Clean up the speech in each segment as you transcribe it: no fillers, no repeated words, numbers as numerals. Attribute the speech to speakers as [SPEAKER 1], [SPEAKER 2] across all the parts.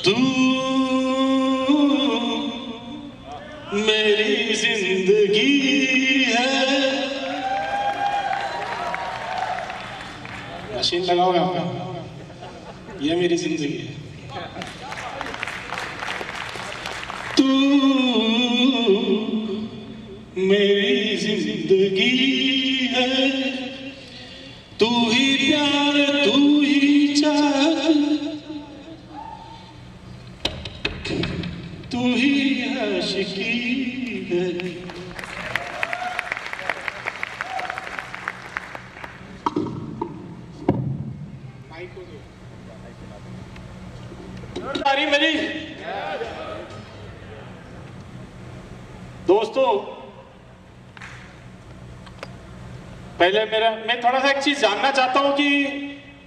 [SPEAKER 1] तू मेरी जिंदगी है। मशीन लगाओ यहाँ पे, ये मेरी जिंदगी है। तू मेरी जिंदगी है, तू ही प्यार, तू ही चाह, तू ही आशिकी है। मेरी दोस्तों, पहले मैं थोड़ा सा एक चीज जानना चाहता हूं कि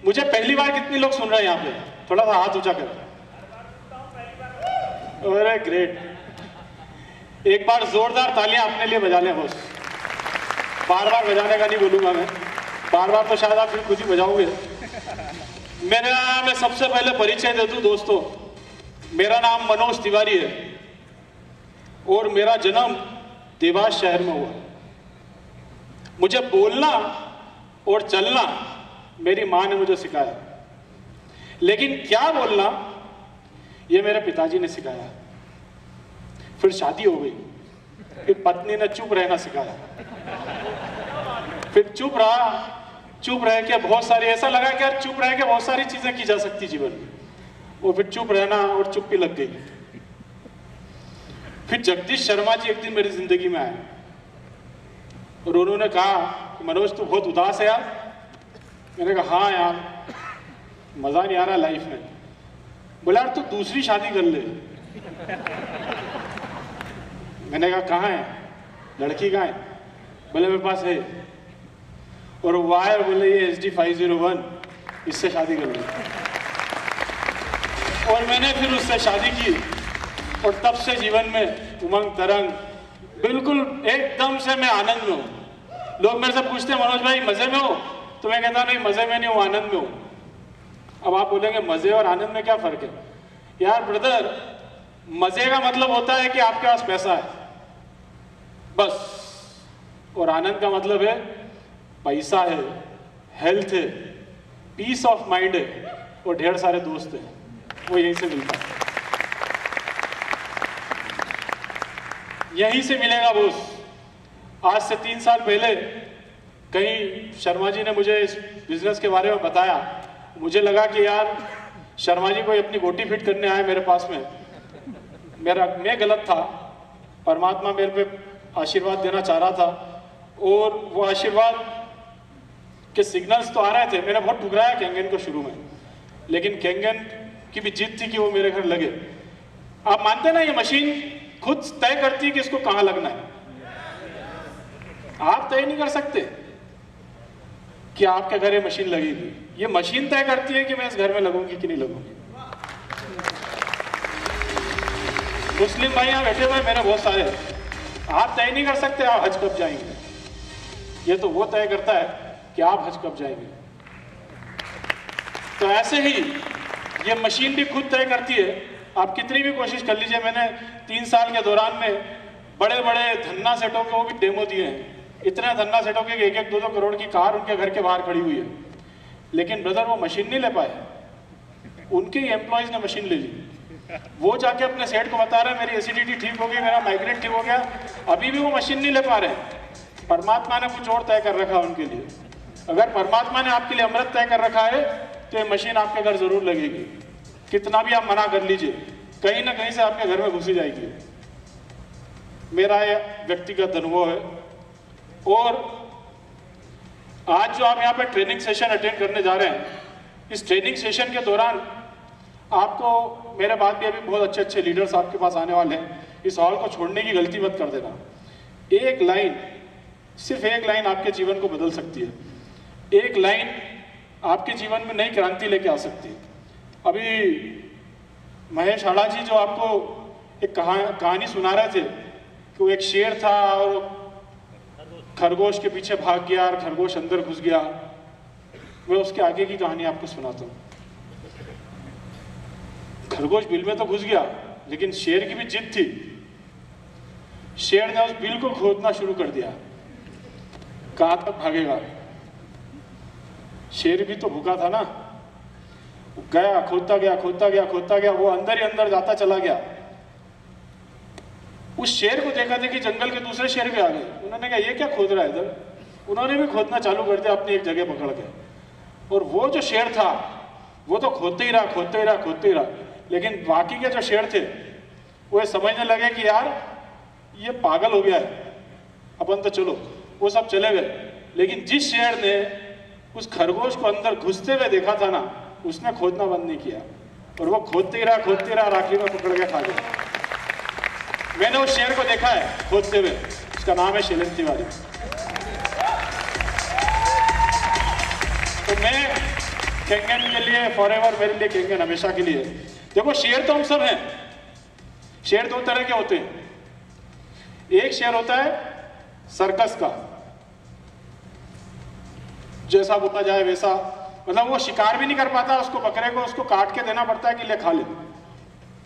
[SPEAKER 1] मुझे पहली बार कितने लोग सुन रहे हैं यहाँ पे, थोड़ा सा हाथ ऊंचा करें। अरे ग्रेट, एक बार जोरदार तालियां अपने लिए बजा लें बॉस। बार बार बजाने का नहीं बोलूंगा मैं, बार बार तो शायद आप फिर खुद ही बजाओगे। मैं सबसे पहले परिचय दे दूं दोस्तों, मेरा नाम मनोज तिवारी है और मेरा जन्म देवास शहर में हुआ। मुझे बोलना और चलना मेरी माँ ने मुझे सिखाया, लेकिन क्या बोलना ये मेरे पिताजी ने सिखाया। फिर शादी हो गई, फिर पत्नी ने चुप रहना सिखाया। फिर चुप रह के बहुत सारी, ऐसा लगा कि यार चुप रह के बहुत सारी चीजें की जा सकती जीवन में, और फिर चुप रहना और चुप्पी लग गई। फिर जगदीश शर्मा जी एक दिन मेरी जिंदगी में आए और उन्होंने कहा कि मनोज तू बहुत उदास है यार। मैंने कहा हाँ यार, मजा नहीं आ रहा लाइफ में। बोला यार तू दूसरी शादी कर ले। मैंने कहा कहाँ है, लड़की कहाँ है? बोले मेरे पास है। और वायर बोले ये HD 501, इससे शादी कर ली। और मैंने फिर उससे शादी की और तब से जीवन में उमंग तरंग, बिल्कुल एकदम से मैं आनंद में हूँ। लोग मेरे से पूछते हैं मनोज भाई मजे में हो, तो मैं कहता नहीं मजे में नहीं हूँ, आनंद में हूँ। अब आप बोलेंगे मजे और आनंद में क्या फर्क है? यार ब्रदर, मजे का मतलब होता है कि आपके पास पैसा है बस, और आनंद का मतलब है पैसा है, हेल्थ है, पीस ऑफ माइंड है और ढेर सारे दोस्त हैं, वो यहीं से मिलता है, यहीं से मिलेगा बोस। आज से 3 साल पहले कहीं शर्मा जी ने मुझे इस बिजनेस के बारे में बताया। मुझे लगा कि यार शर्मा जी कोई अपनी बोटी फिट करने आए मेरे पास में। मैं गलत था, परमात्मा मेरे पे आशीर्वाद देना चाह रहा था और वो आशीर्वाद के सिग्नल्स तो आ रहे थे। मैंने बहुत ठुकराया केंगन को शुरू में, लेकिन केंगन की भी जिद थी कि वो मेरे घर लगे। आप मानते ना, ये मशीन खुद तय करती है कि इसको कहां लगना है। आप तय नहीं कर सकते कि आपके घर ये मशीन लगेगी, ये मशीन तय करती है कि मैं इस घर में लगूंगी कि नहीं लगूंगी। मुस्लिम भाई यहाँ बैठे हुए मेरे बहुत सारे, आप तय नहीं कर सकते आप हज कब जाएंगे, ये तो वो तय करता है कि आप हज कब जाएंगे। तो ऐसे ही ये मशीन भी खुद तय करती है, आप कितनी भी कोशिश कर लीजिए। मैंने 3 साल के दौरान में बड़े बड़े धन्ना सेठों के वो भी डेमो दिए हैं, इतने धन्ना सेठों के 1-1, 2-2 करोड़ की कार उनके घर के बाहर खड़ी हुई है, लेकिन ब्रदर वो मशीन नहीं ले पाए, उनके ही एम्प्लॉयज ने मशीन ले ली। वो जाके अपने सेठ को बता रहे हैं मेरी एसिडिटी ठीक हो गई, मेरा माइग्रेन ठीक हो गया, अभी भी वो मशीन नहीं ले पा रहे। परमात्मा ने कुछ और तय कर रखा है उनके लिए। अगर परमात्मा ने आपके लिए अमृत तय कर रखा है तो ये मशीन आपके घर जरूर लगेगी, कितना भी आप मना कर लीजिए, कहीं ना कहीं से आपके घर में घुसी जाएगी। मेरा ये व्यक्तिगत अनुभव है। और आज जो आप यहाँ पे ट्रेनिंग सेशन अटेंड करने जा रहे हैं, इस ट्रेनिंग सेशन के दौरान आपको मेरे बाद भी अभी बहुत अच्छे अच्छे लीडर्स आपके पास आने वाले हैं। इस हॉल को छोड़ने की गलती मत कर देना। एक लाइन, सिर्फ एक लाइन आपके जीवन को बदल सकती है। एक लाइन आपके जीवन में नई क्रांति लेके आ सकती है। अभी महेश आड़ा जी जो आपको एक कहानी सुना रहे थे कि वो एक शेर था और खरगोश के पीछे भाग गया और खरगोश अंदर घुस गया। मैं उसके आगे की कहानी आपको सुनाता हूँ। खरगोश बिल में तो घुस गया, लेकिन शेर की भी जिद थी। शेर ने उस बिल को खोदना शुरू कर दिया। कहां तक भागेगा? शेर भी तो भूखा था ना। गया, खोदता गया, खोदता गया, खोदता गया, वो अंदर ही अंदर जाता चला गया। उस शेर को देखा देखी जंगल के दूसरे शेर भी आ गए। उन्होंने कहा ये क्या खोद रहा है इधर? उन्होंने भी खोदना चालू कर दिया अपनी एक जगह पकड़ के। और वो जो शेर था वो तो खोदते ही रहा, खोदते ही रहा, खोदते ही रहा। लेकिन बाकी के जो शेर थे वो समझने लगे कि यार ये पागल हो गया है, अपन तो चलो। वो सब चले गए। लेकिन जिस शेर ने उस खरगोश को अंदर घुसते हुए देखा था ना, उसने खोदना बंद नहीं किया। और वो खोदते ही रहा, खोदते रहा, आखिरी में पकड़ के खा गया। मैंने उस शेर को देखा है खोदते हुए। उसका नाम है शैलेंद्र तिवारी। तो मैं केंगन के लिए फॉरएवर, मेरे लिए केंगन हमेशा के लिए। देखो शेर तो हम सब हैं। शेर दो तरह के होते हैं। एक शेर होता है सर्कस का, जैसा बोला जाए वैसा, मतलब वो शिकार भी नहीं कर पाता, उसको बकरे को उसको काट के देना पड़ता है कि ले खा ले।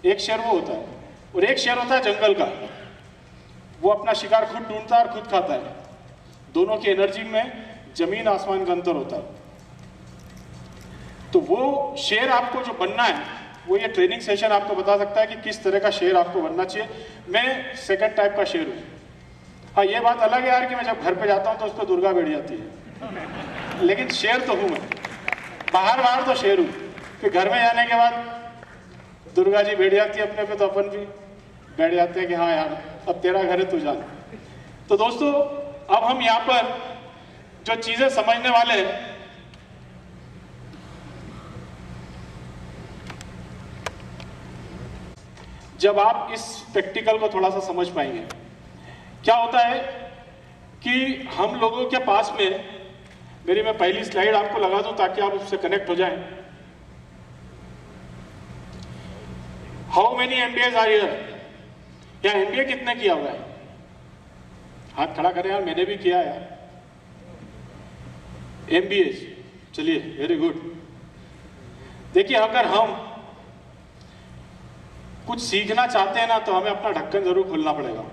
[SPEAKER 1] एक शेर वो होता है। और एक शेर होता है जंगल का। वो अपना शिकार खुद ढूंढता है और खुद खाता है। दोनों की एनर्जी में जमीन आसमान का अंतर होता है। तो वो शेर आपको जो बनना है, वो ये ट्रेनिंग सेशन आपको बता सकता है कि किस तरह का शेर आपको बनना चाहिए। मैं सेकंड टाइप का शेर हूँ। हाँ, ये बात अलग है यार कि मैं जब घर पे जाता हूँ तो उस पर दुर्गा बैठ जाती है, लेकिन शेर तो हूँ मैं। बाहर तो शेर हूँ, फिर घर में जाने के बाद दुर्गा जी बैठ जाती है अपने पे, तो अपन भी बैठ जाते हैं कि हाँ यार अब तेरा घर है, तू जान। तो दोस्तों, अब हम यहाँ पर जो चीजें समझने वाले हैं, जब आप इस प्रैक्टिकल को थोड़ा सा समझ पाएंगे, क्या होता है कि हम लोगों के पास में, मेरी मैं पहली स्लाइड आपको लगा दूं ताकि आप उससे कनेक्ट हो जाएं। How many MBAs are here? या MBA कितने किया हुआ है? हाथ खड़ा करें यार, मैंने भी किया है MBAs। चलिए, वेरी गुड। देखिए, अगर हम कुछ सीखना चाहते हैं ना, तो हमें अपना ढक्कन जरूर खोलना पड़ेगा।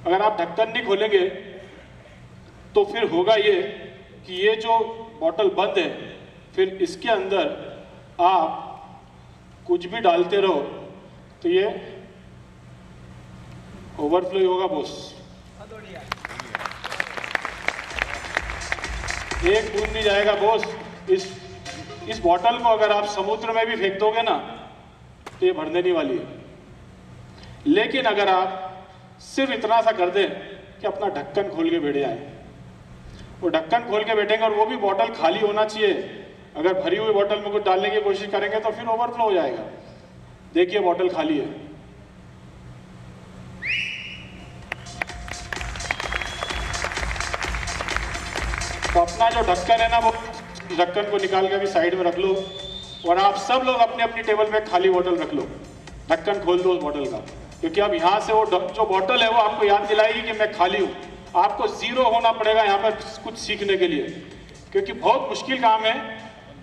[SPEAKER 1] अगर आप ढक्कन नहीं खोलेंगे तो फिर होगा ये कि ये जो बॉटल बंद है, फिर इसके अंदर आप कुछ भी डालते रहो तो ये ओवरफ्लो होगा बॉस। एक बूंद नहीं जाएगा बॉस। इस बॉटल को अगर आप समुद्र में भी फेंक दोगे ना तो ये भरने नहीं वाली है। लेकिन अगर आप सिर्फ इतना सा कर दें कि अपना ढक्कन खोल के बैठ जाए, वो ढक्कन खोल के बैठेंगे और वो भी बॉटल खाली होना चाहिए। अगर भरी हुई बॉटल में कुछ डालने की कोशिश करेंगे तो फिर ओवरफ्लो हो जाएगा। देखिए, बॉटल खाली है। तो अपना जो ढक्कन है ना, वो ढक्कन को निकाल के भी साइड में रख लो। और आप सब लोग अपने अपनी टेबल पे खाली बोतल रख लो, ढक्कन खोल दो उस बोतल का। क्योंकि अब यहाँ से वो जो बोतल है वो आपको याद दिलाएगी कि मैं खाली हूँ। आपको जीरो होना पड़ेगा यहाँ पर कुछ सीखने के लिए, क्योंकि बहुत मुश्किल काम है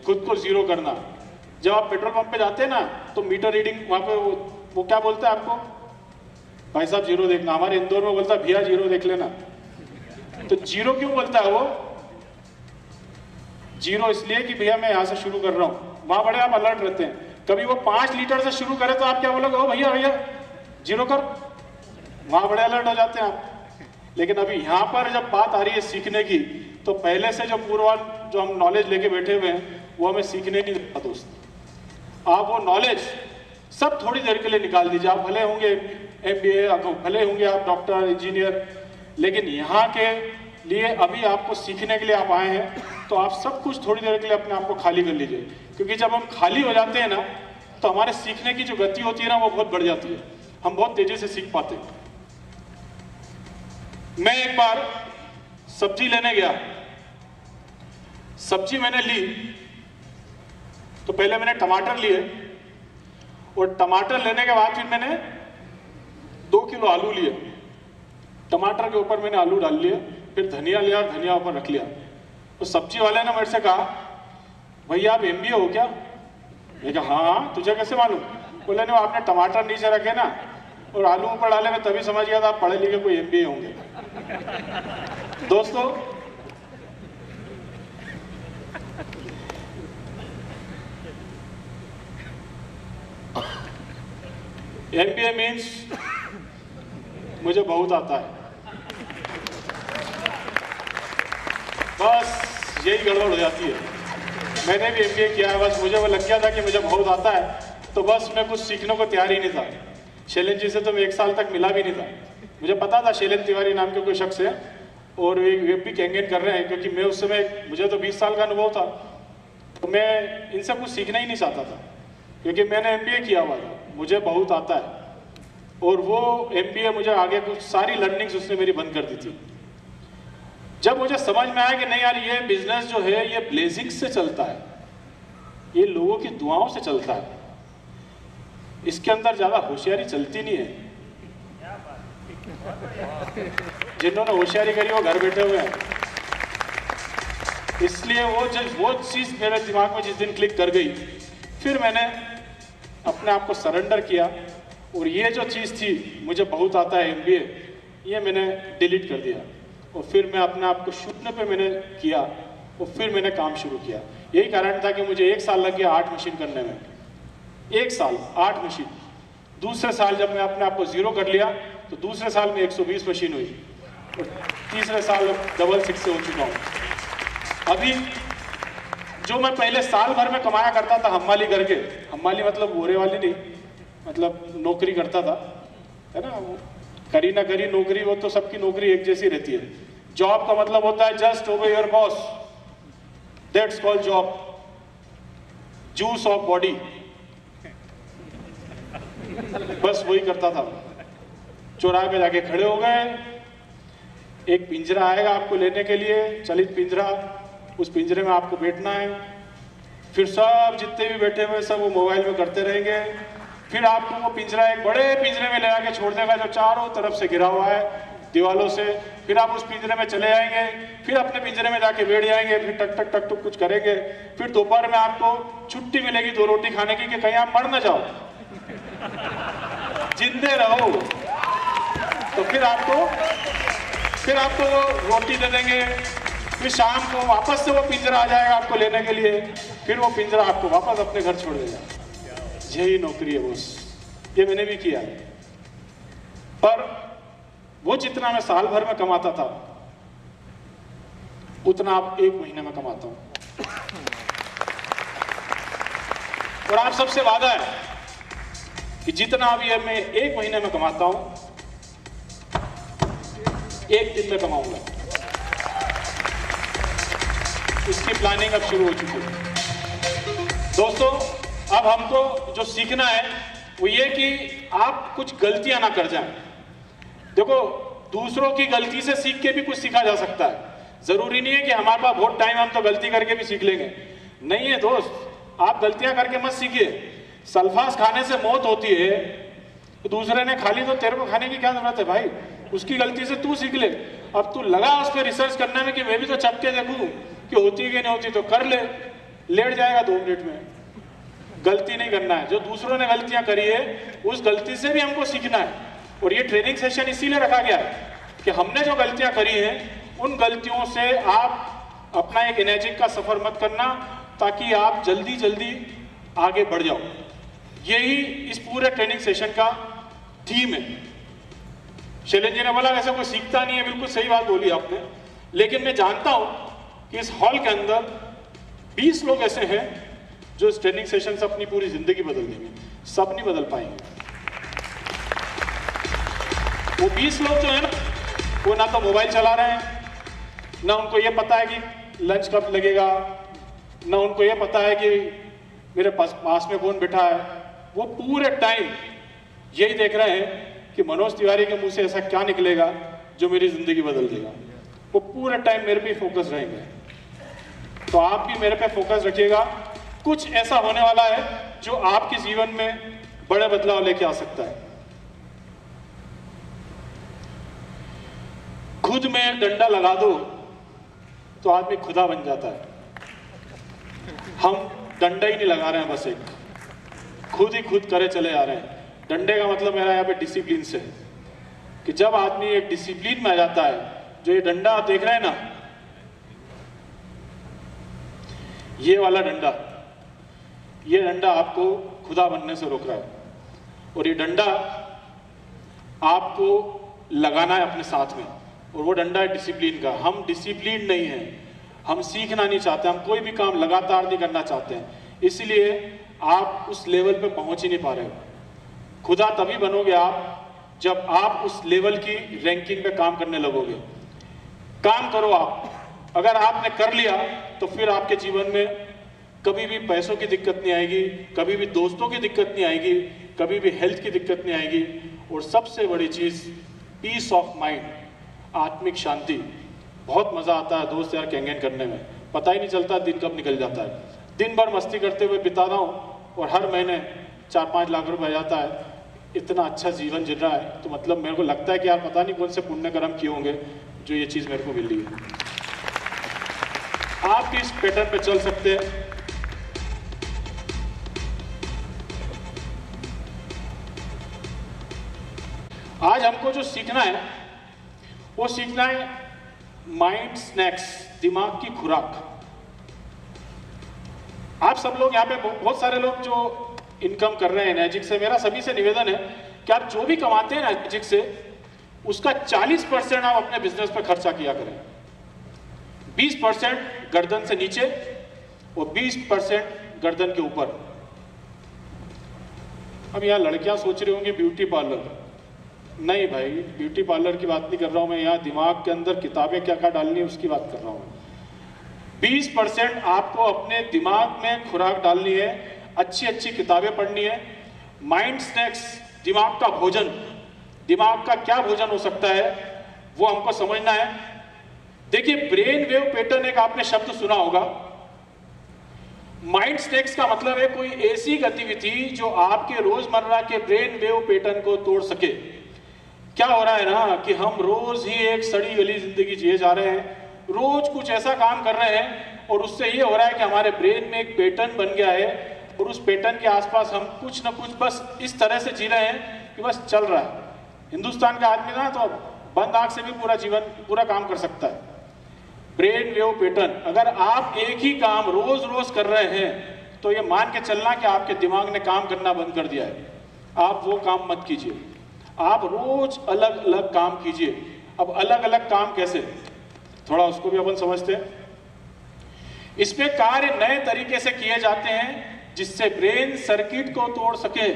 [SPEAKER 1] खुद को जीरो करना। जब आप पेट्रोल पंप पे जाते हैं ना, तो मीटर रीडिंग वहाँ पे वो क्या बोलता है आपको, भाई साहब जीरो देखना। हमारे इंदौर में बोलता है भैया जीरो देख लेना। तो जीरो क्यों बोलता है वो? जीरो इसलिए कि भैया मैं यहाँ से शुरू कर रहा हूँ। वहां बड़े आप अलर्ट रहते हैं। कभी वो 5 लीटर से शुरू करे तो आप क्या बोलोगे, ओ भैया भैया जीरो कर। वहां बड़े अलर्ट हो जाते हैं आप। लेकिन अभी यहाँ पर जब बात आ रही है सीखने की, तो पहले से जो पूर्वान जो हम नॉलेज लेके बैठे हुए हैं वो हमें सीखने नहीं देता दोस्त। आप वो नॉलेज सब थोड़ी देर के लिए निकाल दीजिए। आप भले होंगे MBA, भले होंगे आप डॉक्टर, इंजीनियर, लेकिन यहाँ के लिए अभी आपको सीखने के लिए आप आए हैं, तो आप सब कुछ थोड़ी देर के लिए अपने आप को खाली कर लीजिए। क्योंकि जब हम खाली हो जाते हैं ना, तो हमारे सीखने की जो गति होती है ना, वो बहुत बढ़ जाती है। हम बहुत तेजी से सीख पाते हैं। मैं एक बार सब्जी लेने गया। सब्जी मैंने ली तो पहले मैंने टमाटर लिए, और टमाटर लेने के बाद फिर मैंने 2 किलो आलू लिए। टमाटर के ऊपर मैंने आलू डाल लिए, फिर धनिया लिया, धनिया ऊपर रख लिया। तो सब्जी वाले ने मेरे से कहा, भैया आप MBA हो क्या? मैं कहा हाँ, तुझे कैसे मालूम? बोले नहीं, आपने टमाटर नीचे रखे ना और आलू ऊपर डाले, मैं तभी समझ गया था आप पढ़े लिखे कोई MBA होंगे। दोस्तों, MBA मीन्स मुझे बहुत आता है, बस यही गड़बड़ हो जाती है। मैंने भी MBA किया है, बस मुझे वो लग गया था कि मुझे बहुत आता है, तो बस मैं कुछ सीखने को तैयार ही नहीं था। शैलेंद्र जी से तो मैं 1 साल तक मिला भी नहीं था। मुझे पता था शैलेंद्र तिवारी नाम के कोई शख्स है और वे भी कैंपेन कर रहे हैं, क्योंकि मैं उस समय, मुझे तो 20 साल का अनुभव था, तो मैं इनसे कुछ सीखना ही नहीं चाहता था, क्योंकि मैंने MBA किया हुआ था, मुझे बहुत आता है। और वो MBA मुझे आगे कुछ सारी लर्निंग्स उसने मेरी बंद कर दी थी। जब मुझे समझ में आया कि नहीं यार, ये बिजनेस जो है ये ब्लेसिंग्स से चलता है, ये लोगों की दुआओं से चलता है, इसके अंदर ज्यादा होशियारी चलती नहीं है। जिन्होंने होशियारी करी वो घर बैठे हुए हैं। इसलिए वो चीज मेरे दिमाग में जिस दिन क्लिक कर गई, फिर मैंने अपने आप को सरेंडर किया और ये जो चीज थी मुझे बहुत आता है MBA, ये मैंने डिलीट कर दिया और फिर मैं अपने आप को शून्य पे मैंने किया और फिर मैंने काम शुरू किया। यही कारण था कि मुझे 1 साल लग गया 8 मशीन करने में। 1 साल 8 मशीन। दूसरे साल जब मैं अपने आप को 0 कर लिया तो दूसरे साल में 120 मशीन हुई और तीसरे साल डबल 6 से हो चुका हूँ। अभी जो मैं पहले साल भर में कमाया करता था हम्माली करके, हम्माली मतलब बोरे वाली नहीं, मतलब नौकरी करता था, है ना, करी ना करी नौकरी, वो तो सबकी नौकरी एक जैसी रहती है। जॉब का मतलब होता है जस्ट ओबे your boss, that's called job, juice of body, बस वही करता था। चौराहे पे जाके खड़े हो गए, एक पिंजरा आएगा आपको लेने के लिए, चलित पिंजरा, उस पिंजरे में आपको बैठना है, फिर सब जितने भी बैठे हुए सब वो मोबाइल में करते रहेंगे, फिर आपको वो पिंजरा एक बड़े पिंजरे में ले आके छोड़ देगा जो चारों तरफ से घिरा हुआ है दीवालों से, फिर आप उस पिंजरे में चले जाएंगे, फिर अपने पिंजरे में जाके बैठ जाएंगे, फिर टक टक टक टक कुछ करेंगे, फिर दोपहर में आपको छुट्टी मिलेगी 2 रोटी खाने की कि कहीं आप मर ना जाओ, जिंदे रहो, तो फिर आपको वो रोटी दे देंगे, फिर शाम को वापस से वो पिंजरा आ जाएगा आपको लेने के लिए, फिर वो पिंजरा आपको वापस अपने घर छोड़ देगा। यही नौकरी है बॉस, ये मैंने भी किया है। पर वो जितना मैं साल भर में कमाता था उतना आप 1 महीने में कमाता हूं। और आप सबसे वादा है कि जितना अभी मैं 1 महीने में कमाता हूं 1 दिन में कमाऊंगा। इसकी प्लानिंग अब शुरू हो चुकी है। दोस्तों, अब हमको जो सीखना है वो ये कि आप कुछ गलतियां ना कर जाएं। देखो, दूसरों की गलती से सीख के भी कुछ सीखा जा सकता है। जरूरी नहीं है कि हमारे पास बहुत टाइम, हम तो गलती करके भी सीख लेंगे, नहीं है दोस्त। आप गलतियां करके मत सीखिए। सल्फास खाने से मौत होती है तो दूसरे ने खा ली तो तेरे को खाने की क्या जरूरत है भाई? उसकी गलती से तू सीख ले। अब तू लगा उस पर रिसर्च करने में कि मैं भी तो चख के देखूं कि होती है कि नहीं होती, तो कर ले, लेट जाएगा 2 मिनट में। गलती नहीं करना है। जो दूसरों ने गलतियां करी है उस गलती से भी हमको सीखना है। और ये ट्रेनिंग सेशन इसीलिए रखा गया है कि हमने जो गलतियां करी हैं उन गलतियों से आप अपना एक एनर्जी का सफर मत करना, ताकि आप जल्दी जल्दी आगे बढ़ जाओ। यही इस पूरे ट्रेनिंग सेशन का थीम है। शैलेंद्र जी ने बोला वैसे कोई सीखता नहीं है, बिल्कुल सही बात बोली आपने, लेकिन मैं जानता हूं कि इस हॉल के अंदर 20 लोग ऐसे हैं जो इस ट्रेनिंग सेशन से अपनी पूरी जिंदगी बदल देंगे। सब नहीं बदल पाएंगे। वो 20 लोग जो है ना, वो ना तो मोबाइल चला रहे हैं, ना उनको ये पता है कि लंच कब लगेगा, ना उनको ये पता है कि मेरे पास में कौन बैठा है। वो पूरे टाइम यही देख रहे हैं कि मनोज तिवारी के मुंह से ऐसा क्या निकलेगा जो मेरी जिंदगी बदल देगा। वो पूरे टाइम मेरे पे फोकस रहेंगे। तो आप भी मेरे पे फोकस रखिएगा। कुछ ऐसा होने वाला है जो आपके जीवन में बड़े बदलाव लेके आ सकता है। खुद में एक डंडा लगा दो तो आदमी खुदा बन जाता है। हम डंडा ही नहीं लगा रहे हैं, बस एक खुद ही खुद करे चले आ रहे हैं। डंडे का मतलब मेरा यहाँ पे डिसिप्लिन से है कि जब आदमी एक डिसिप्लिन में आ जाता है, जो ये डंडा आप देख रहे हैं ना, ये वाला डंडा, ये डंडा आपको खुदा बनने से रोक रहा है और ये डंडा आपको लगाना है अपने साथ में, और वो डंडा है डिसिप्लिन का। हम डिसिप्लिन नहीं है, हम सीखना नहीं चाहते, हम कोई भी काम लगातार नहीं करना चाहते हैं, इसलिए आप उस लेवल पे पहुंच ही नहीं पा रहे हो। खुदा तभी बनोगे आप जब आप उस लेवल की रैंकिंग पे काम करने लगोगे। काम करो आप, अगर आपने कर लिया तो फिर आपके जीवन में कभी भी पैसों की दिक्कत नहीं आएगी, कभी भी दोस्तों की दिक्कत नहीं आएगी, कभी भी हेल्थ की दिक्कत नहीं आएगी, और सबसे बड़ी चीज पीस ऑफ माइंड, आत्मिक शांति। बहुत मजा आता है दोस्त यार कैंगेन करने में, पता ही नहीं चलता दिन कब निकल जाता है। दिन भर मस्ती करते हुए बिता रहा हूँ और हर महीने 4-5 लाख रुपए आ जाता है। इतना अच्छा जीवन जी रहा है, तो मतलब मेरे को लगता है कि यार पता नहीं कौन से पुण्य कर्म किए होंगे जो ये चीज मेरे को मिल रही है। आप भी इस पैटर्न पे चल सकते हैं। आज हमको जो सीखना है वो सीखना है माइंड स्नैक्स, दिमाग की खुराक। आप सब लोग यहाँ पे बहुत सारे लोग जो इनकम कर रहे हैं मैजिक से, मेरा सभी से निवेदन है कि आप जो भी कमाते हैं मैजिक से उसका 40% आप अपने बिजनेस पर खर्चा किया करें, 20% गर्दन से नीचे और 20% गर्दन के ऊपर। अब यहाँ लड़कियां सोच रही होंगी ब्यूटी पार्लर, नहीं भाई ब्यूटी पार्लर की बात नहीं कर रहा हूं मैं, यहाँ दिमाग के अंदर किताबें क्या क्या डालनी है उसकी बात कर रहा हूं। 20% आपको अपने दिमाग में खुराक डालनी है, अच्छी अच्छी किताबें पढ़नी है। माइंड स्नैक्स, दिमाग का भोजन, दिमाग का क्या भोजन हो सकता है वो हमको समझना है। देखिए ब्रेन वेव पैटर्न एक आपने शब्द सुना होगा। माइंड स्नैक्स का मतलब है कोई ऐसी गतिविधि जो आपके रोजमर्रा के ब्रेन वेव पैटर्न को तोड़ सके। क्या हो रहा है ना कि हम रोज ही एक सड़ी गली जिंदगी जिए जा रहे हैं, रोज कुछ ऐसा काम कर रहे हैं और उससे ये हो रहा है कि हमारे ब्रेन में एक पैटर्न बन गया है और उस पैटर्न के आसपास हम कुछ ना कुछ बस इस तरह से जी रहे हैं कि बस चल रहा है। हिंदुस्तान का आदमी ना तो बंद आंख से भी पूरा जीवन पूरा काम कर सकता है। ब्रेन वेव पैटर्न, अगर आप एक ही काम रोज रोज कर रहे हैं तो ये मान के चलना कि आपके दिमाग ने काम करना बंद कर दिया है। आप वो काम मत कीजिए, आप रोज अलग अलग काम कीजिए। अब अलग अलग काम कैसे, थोड़ा उसको भी अपन समझते हैं। इसमें कार्य नए तरीके से किए जाते हैं जिससे ब्रेन सर्किट को तोड़ सके।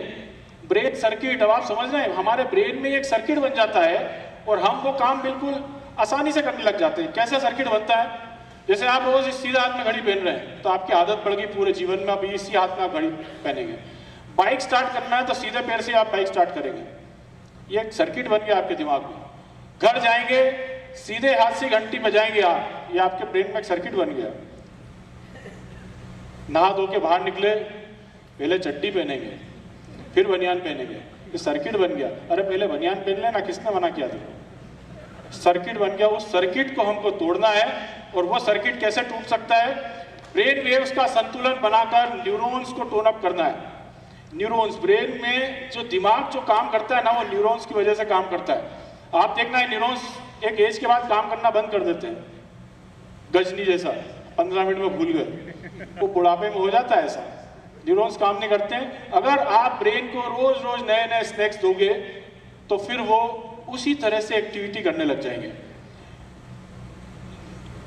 [SPEAKER 1] ब्रेन सर्किट, अब आप समझ रहे हैं हमारे ब्रेन में एक सर्किट बन जाता है और हम वो काम बिल्कुल आसानी से करने लग जाते हैं। कैसे सर्किट बनता है, जैसे आप रोज इस सीधे हाथ में घड़ी पहन रहे हैं तो आपकी आदत पड़ गई पूरे जीवन में अब इसी हाथ में आप घड़ी पहनेंगे। बाइक स्टार्ट करना है तो सीधे पैर से आप बाइक स्टार्ट करेंगे, ये एक सर्किट बन गया आपके दिमाग में। घर जाएंगे सीधे हाथ से घंटी बजाएंगे आप, ये आपके ब्रेन में एक सर्किट बन गया। नहा धो के बाहर निकले, पहले चड्डी पहनेंगे फिर बनियान पहनेंगे, ये सर्किट बन गया। अरे पहले बनियान पहन लेना, किसने मना किया था? सर्किट बन गया। उस सर्किट को हमको तोड़ना है। और वो सर्किट कैसे टूट सकता है? ब्रेन वेव्स का संतुलन बनाकर न्यूरॉन्स को टोन अप करना है। न्यूरॉन्स, ब्रेन में जो दिमाग जो काम करता है ना वो न्यूरॉन्स की वजह से काम करता है। आप देखना है न्यूरॉन्स एक एज के बाद काम करना बंद कर देते हैं, गजनी जैसा 15 मिनट में भूल गए, वो बुढ़ापे में हो जाता है ऐसा, न्यूरॉन्स काम नहीं करते हैं। अगर आप ब्रेन को रोज रोज नए नए स्नैक्स दोगे तो फिर वो उसी तरह से एक्टिविटी करने लग जाएंगे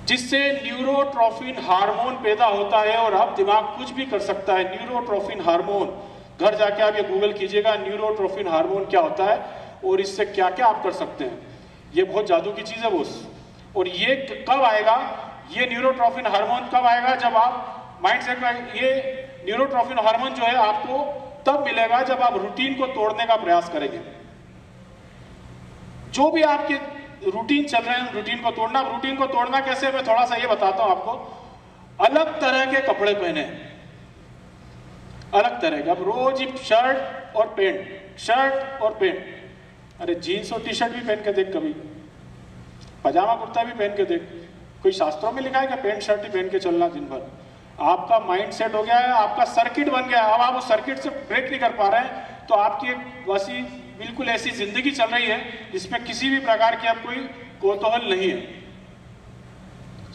[SPEAKER 1] जिससे न्यूरोट्रोफिन हार्मोन पैदा होता है और अब दिमाग कुछ भी कर सकता है। न्यूरोट्रोफिन हार्मोन, घर जाके आप ये गूगल कीजिएगा न्यूरोट्रोफिन हार्मोन क्या होता है और इससे क्या क्या आप कर सकते हैं। ये बहुत जादू की चीज है बोस। और ये कब आएगा, ये न्यूरोट्रोफिन हार्मोन कब आएगा? जब आप माइंड सेट में, ये न्यूरोट्रोफिन हार्मोन जो है आपको तब मिलेगा जब आप रूटीन को तोड़ने का प्रयास करेंगे। जो भी आपके रूटीन चल रहे हैं रूटीन को तोड़ना। रूटीन को तोड़ना कैसे, मैं थोड़ा सा ये बताता हूं आपको। अलग तरह के कपड़े पहने, अलग तरह के। अब रोज ही शर्ट और पैंट, शर्ट और पैंट। अरे जीन्स और टी शर्ट भी पहन के देख, कभी पजामा कुर्ता भी पहन के देख। कोई शास्त्रों में लिखा है कि पैंट शर्ट ही पहन के चलना दिन भर? आपका माइंड सेट हो गया है, आपका सर्किट बन गया है, अब आप उस सर्किट से ब्रेक नहीं कर पा रहे हैं, तो आपकी एक वैसी बिल्कुल ऐसी जिंदगी चल रही है जिसमें किसी भी प्रकार की आप कोई कौतूहल नहीं है।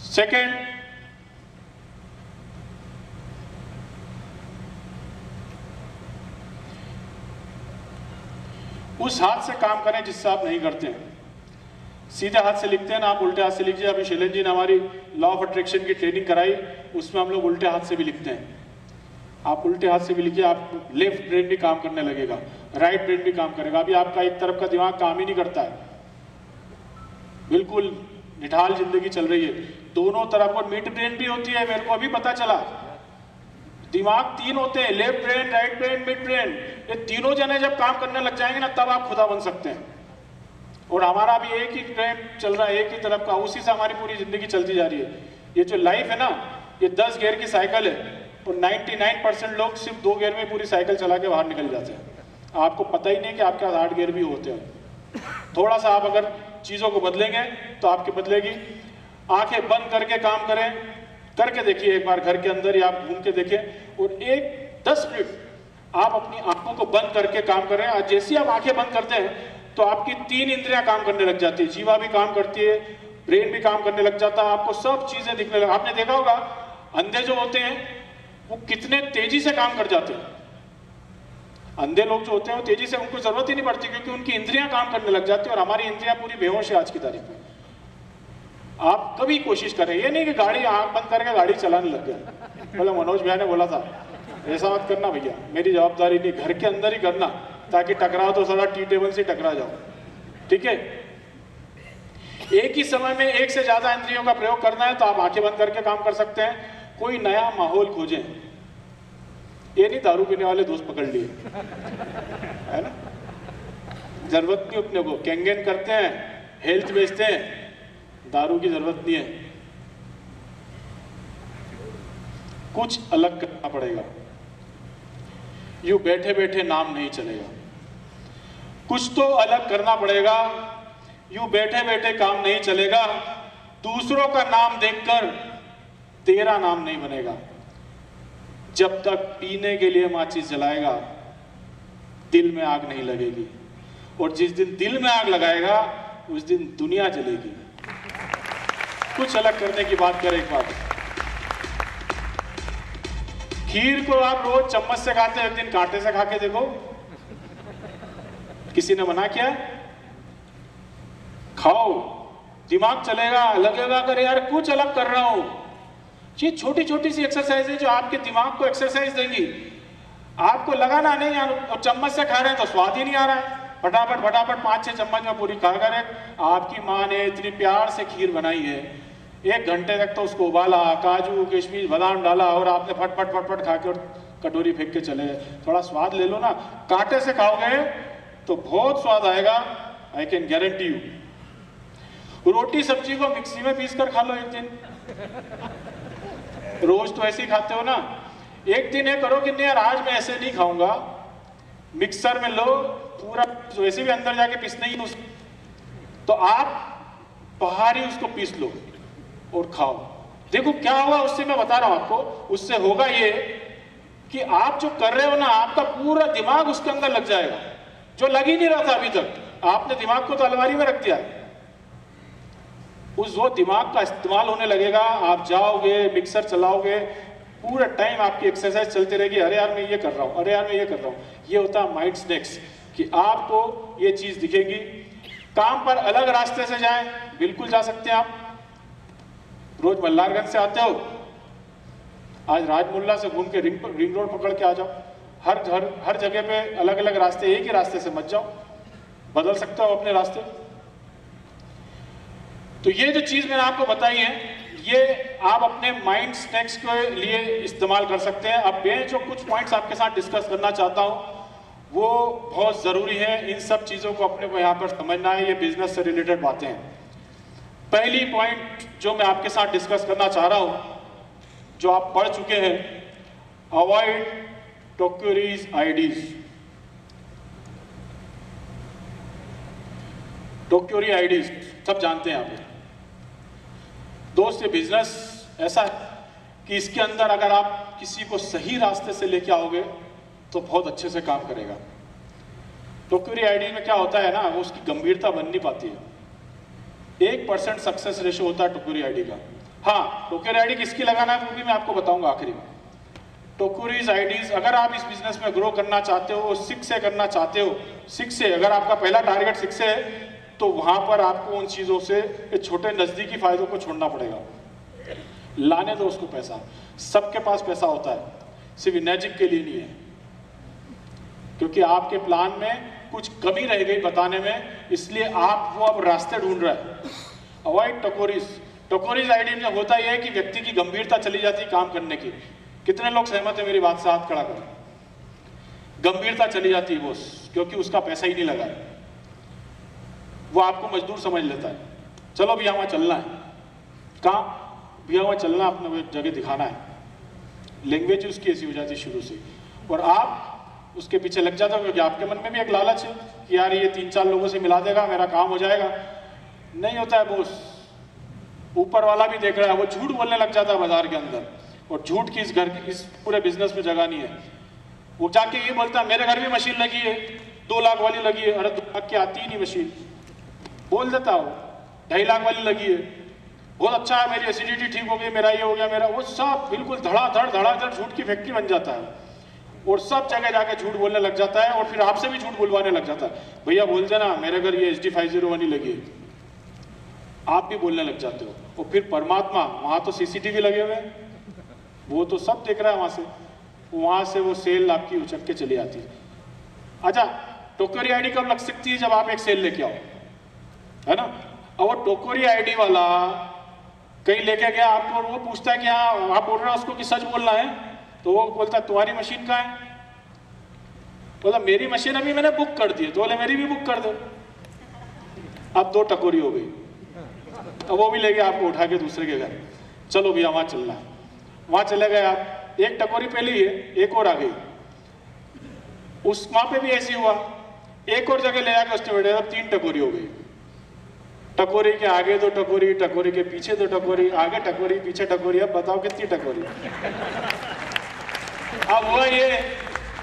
[SPEAKER 1] सेकेंड, उस हाथ से काम करें जिससे आप नहीं करते हैं। सीधे हाथ से लिखते हैं ना, आप उल्टे हाथ से लीजिए। अभी शैलेंद्र जी ने हमारी लॉ ऑफ अट्रैक्शन की ट्रेनिंग कराई, उसमें हम लोग उल्टे हाथ से भी लिखते हैं। आप उल्टे हाथ से भी लिखिए, आप लेफ्ट ब्रेन भी काम करने लगेगा, राइट ब्रेन भी काम करेगा। अभी आपका एक तरफ का दिमाग काम ही नहीं करता है, बिल्कुल निढाल जिंदगी चल रही है। दोनों तरफ, और मिड ब्रेन भी होती है, मेरे को अभी पता चला। दिमाग तीन होते हैं, left brain, right brain, mid brain. ये तीनों जने जब काम करने लग जाएंगे ना, तब आप खुदा बन सकते हैं। और हमारा भी एक ही ब्रेन चल रहा है, एक ही तरफ का, उसी से हमारी पूरी जिंदगी चलती जा रही है। ये जो लाइफ है ना, ये 10 गियर की साइकिल है, और 99% लोग सिर्फ 2 गियर में पूरी साइकिल चला के बाहर निकल जाते हैं। आपको पता ही नहीं कि आपके 8 गियर भी होते हैं। थोड़ा सा आप अगर चीजों को बदलेंगे तो आपकी बदलेगी। आंखें बंद करके काम करें, करके देखिए एक बार, घर के अंदर ही आप घूम के देखें, और 10 मिनट आप अपनी आंखों को बंद करके काम करें। आज जैसे आप आंखें बंद करते हैं तो आपकी 3 इंद्रियां काम करने लग जाती है, जीवा भी काम करती है, ब्रेन भी काम करने लग जाता है, आपको सब चीजें दिखने लग। आपने देखा होगा अंधे जो होते हैं वो कितने तेजी से काम कर जाते हैं। अंधे लोग जो होते हैं वो तेजी से, उनको जरूरत ही नहीं पड़ती, क्योंकि उनकी इंद्रियां काम करने लग जाती है, और हमारी इंद्रियां पूरी बेहोश है आज की तारीख में। आप कभी कोशिश करें, ये नहीं कि गाड़ी आंख बंद करके गाड़ी चलाने लग गए। बोले मनोज भैया ने बोला था, ऐसा मत करना भैया, मेरी जवाबदारी नहीं, घर के अंदर ही करना, ताकि टकराओ तो सारा टी टेबल से टकरा जाओ, ठीक है। एक ही समय में एक से ज्यादा इंद्रियों का प्रयोग करना है तो आप आंखें बंद करके काम कर सकते हैं। कोई नया माहौल खोजें, ये नहीं दारू पीने वाले दोस्त पकड़ लिए, है ना, जरूरत नहीं अपने को। कैंगेन करते हैं, हेल्थ बेचते हैं, दारू की जरूरत नहीं है। कुछ अलग करना पड़ेगा, यूं बैठे बैठे नाम नहीं चलेगा। कुछ तो अलग करना पड़ेगा, यूं बैठे बैठे काम नहीं चलेगा। दूसरों का नाम देखकर तेरा नाम नहीं बनेगा। जब तक पीने के लिए माचिस जलाएगा, दिल में आग नहीं लगेगी, और जिस दिन दिल में आग लगाएगा उस दिन दुनिया जलेगी। कुछ अलग करने की बात करें एक बार। खीर को आप रोज चम्मच से खाते हैं, एक दिन कांटे से खा के देखो, किसी ने मना किया? खाओ, दिमाग चलेगा, लगेगा कर यार कुछ अलग कर रहा हूं। ये छोटी छोटी सी एक्सरसाइज है जो आपके दिमाग को एक्सरसाइज देंगी। आपको लगाना नहीं, और चम्मच से खा रहे हैं तो स्वाद ही नहीं आ रहा है, फटाफट फटाफट 5-6 चम्मच में पूरी खा कर। आपकी माँ ने इतनी प्यार से खीर बनाई है, 1 घंटे तक तो उसको उबाला, काजू किशमिश बादाम डाला, और आपने फटफट फटफट खा के और कटोरी फेंक के चले गए। थोड़ा स्वाद ले लो ना, कांटे से खाओगे तो बहुत स्वाद आएगा, आई कैन गारंटी यू। रोटी सब्जी को मिक्सी में पीस कर खा लो एक दिन, रोज तो ऐसे ही खाते हो ना। एक दिन ये करो कि नहीं यार आज मैं ऐसे नहीं खाऊंगा, मिक्सर में लो पूरा, वैसे भी अंदर जाके पीसना ही उसको, तो आप बाहर ही उसको पीस लो और खाओ। देखो क्या होगा उससे, मैं बता रहा हूं आपको। उससे होगा ये कि आप जो कर रहे हो ना, आपका पूरा दिमाग उसके अंदर लग जाएगा, जो लग ही नहीं रहा था अभी तक। आपने दिमाग को तो अलमारी में रख दिया, उस वो दिमाग का इस्तेमाल होने लगेगा। आप जाओगे, मिक्सर चलाओगे, पूरा टाइम आपकी एक्सरसाइज चलती रहेगी। अरे यार मैं ये कर रहा हूँ, अरे यार मैं ये कर रहा हूँ। ये होता है माइंड स्नैक्स, कि आपको ये चीज दिखेगी। काम पर अलग रास्ते से जाएं, बिल्कुल जा सकते हैं आप। रोज मल्हारगंज से आते हो, आज राजमुल्ला से घूम के रिंग रोड पकड़ के आ जाओ। हर जगह पे अलग अलग रास्ते, एक ही रास्ते से मत जाओ, बदल सकते हो अपने रास्ते। तो ये जो चीज मैंने आपको बताई है, ये आप अपने माइंड स्नैक्स के लिए इस्तेमाल कर सकते हैं। अब मैं जो कुछ पॉइंट्स आपके साथ डिस्कस करना चाहता हूं वो बहुत जरूरी है। इन सब चीजों को अपने को यहाँ पर समझना है, ये बिजनेस से रिलेटेड बातें हैं। पहली पॉइंट जो मैं आपके साथ डिस्कस करना चाह रहा हूं, जो आप पढ़ चुके हैं, अवॉइड टोक्योरीज आईडीज। टोक्योरी आईडीज सब जानते हैं आप। दोस्त, ये बिजनेस ऐसा है कि इसके अंदर अगर आप किसी को सही रास्ते से लेके आओगे तो बहुत अच्छे से काम करेगा। टोकरी आईडी में क्या होता है ना, वो उसकी गंभीरता बन नहीं पाती है। 1% सक्सेस रेशो होता है टोकरी आईडी का। हाँ, टोकरी आईडी किसकी लगाना है वो भी मैं आपको बताऊंगा आखिरी में। टोकरीज आईडीज अगर आप इस बिजनेस में ग्रो करना चाहते हो, 6 से करना चाहते हो, 6 से अगर आपका पहला टारगेट 6 से है तो वहां पर आपको उन चीजों से छोटे नजदीकी फायदों को छोड़ना पड़ेगा। लाने दो उसको पैसा, सबके पास पैसा होता है, सिर्फ मैजिक के लिए नहीं है, क्योंकि आपके प्लान में कुछ कमी रह गई बताने में, इसलिए आप वो अब रास्ते ढूंढ रहे हैं। अवॉइड टोकरीज। टोकरीज आईडी में होता यह है कि व्यक्ति की गंभीरता चली जाती है काम करने की। कितने लोग सहमत है मेरी बात से, हाथ खड़ा करें। गंभीरता चली जाती है बॉस, क्योंकि उसका पैसा ही नहीं लगा है, वो आपको मजदूर समझ लेता है। चलो भैया वहां चलना है, कहाँ भैया वहां चलना, अपने एक जगह दिखाना है। लैंग्वेज उसकी ऐसी हो जाती है शुरू से, और आप उसके पीछे लग जाते हो, क्योंकि आपके मन में भी एक लालच है कि यार ये 3-4 लोगों से मिला देगा, मेरा काम हो जाएगा। नहीं होता है बॉस, ऊपर वाला भी देख रहा है, वो झूठ बोलने लग जाता है बाजार के अंदर, और झूठ की इस पूरे बिजनेस में जगह नहीं है। वो जाके ये बोलता है मेरे घर भी मशीन लगी है, 2 लाख वाली लगी है। अरे 2 लाख की आती ही नहीं मशीन, बोल देता हो 2.5 लाख वाली लगी है, बहुत अच्छा है, मेरी एसिडिटी ठीक हो गई, मेरा ये हो गया, मेरा वो, सब बिल्कुल धड़ाधड़ झूठ की फैक्ट्री बन जाता है, और सब जगह जाके झूठ बोलने लग जाता है, और फिर आपसे भी झूठ बुलवाने लग जाता है। भैया बोल देना मेरे घर ये HD 501 ही लगी है, आप भी बोलने लग जाते हो। और फिर परमात्मा, वहां तो CCTV लगे हुए हैं, वो तो सब देख रहा है वहां से वो सेल आपकी उचक के चली आती है। अच्छा, टोकरी आईडी कब लग सकती है? जब आप एक सेल लेके आओ, है ना। और वो टोकरी आईडी वाला कहीं लेके गया आपको, और वो पूछता है कि हाँ आप बोल रहे हो उसको कि सच बोलना है, तो वो बोलता है तुम्हारी मशीन कहाँ है? बोला मेरी मशीन अभी मैंने बुक कर दी है। तो बोले मेरी भी बुक कर दो। अब 2 टकोरी हो गई, अब वो भी ले गया आपको उठा के दूसरे के घर। चलो भैया वहां चलना है, वहां चले गए आप, 1 टकोरी पहले ही है, एक और आ गई, उस वहां पे भी ऐसी हुआ, एक और जगह ले जाकर उसने बैठे, अब 3 टकोरी हो गई। टकोरी के आगे 2 टकोरी, टकोरी के पीछे 2 टकोरी, आगे टकोरी पीछे टकोरी, अब बताओ कितनी टकोरी? अब हुआ ये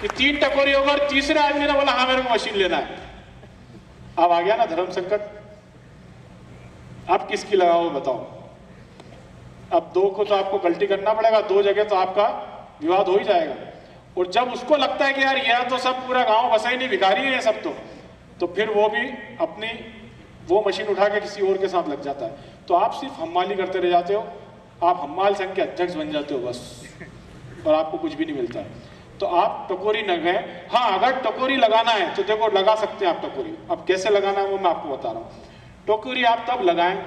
[SPEAKER 1] कि 3 टकोरी होगा, और तीसरे आदमी ने बोला हाँ मेरे को मशीन लेना है। अब आ गया ना धर्म संकट, अब किसकी लगाओ बताओ? अब 2 को तो आपको गलती करना पड़ेगा, 2 जगह तो आपका विवाद हो ही जाएगा। और जब उसको लगता है कि यार यह तो सब पूरा गांव बसा ही नहीं, भिखारी है सब, तो फिर वो भी अपनी वो मशीन उठा के किसी और के साथ लग जाता है। तो आप सिर्फ हम्माली करते रह जाते हो, आप हम्माल संघ के अध्यक्ष बन जाते हो बस, और आपको कुछ भी नहीं मिलता है। तो आप टकोरी न गए। हाँ, अगर टकोरी लगाना है तो देखो लगा सकते हैं आप टकोरी। अब कैसे लगाना है वो मैं आपको बता रहा हूँ। टोकरी आप तब लगाएं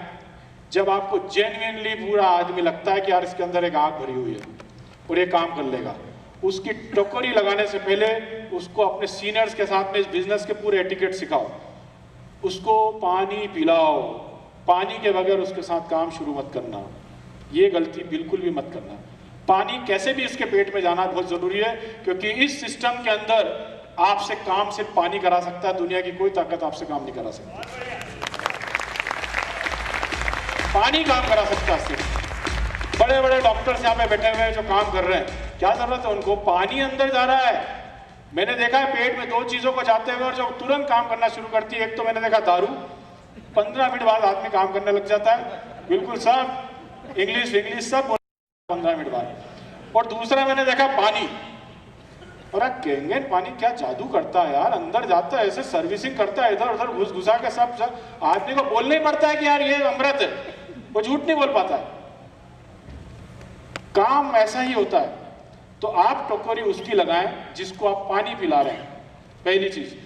[SPEAKER 1] जब आपको जेन्युइनली पूरा आदमी लगता है कि यार इसके अंदर एक आग भरी हुई है और ये काम कर लेगा। उसकी टोकरी लगाने से पहले उसको अपने सीनियर्स के साथ में इस बिजनेस के पूरे एटिकेट सिखाओ, उसको पानी पिलाओ, पानी के बगैर उसके साथ काम शुरू मत करना, ये गलती बिल्कुल भी मत करना। पानी कैसे भी इसके पेट में जाना बहुत जरूरी है, क्योंकि इस सिस्टम के अंदर आपसे काम सिर्फ पानी करा सकता है, दुनिया की कोई ताकत आपसे काम नहीं करा सकती। पानी काम करा सकता है सिर्फ। बड़े बड़े डॉक्टर्स यहाँ पे बैठे हुए हैं जो काम कर रहे हैं, क्या जरूरत है उनको? पानी अंदर जा रहा है। मैंने देखा है पेट में 2 चीजों को जाते हुए और जो तुरंत काम करना शुरू करती है, एक तो मैंने देखा दारू, 15 मिनट बाद आदमी काम करने लग जाता है, बिल्कुल सब इंग्लिश सब 15 मिनट बाद। और दूसरा मैंने देखा पानी। और केंगेन पानी क्या जादू करता है यार, अंदर जाता है ऐसे सर्विसिंग करता है, इधर उधर घुस घुसा के सब आदमी को बोलना ही पड़ता है कि यार ये अमृत है, वो झूठ नहीं बोल पाता है। काम ऐसा ही होता है। तो आप टोकरी उसकी लगाएं जिसको आप पानी पिला रहे हैं, पहली चीज।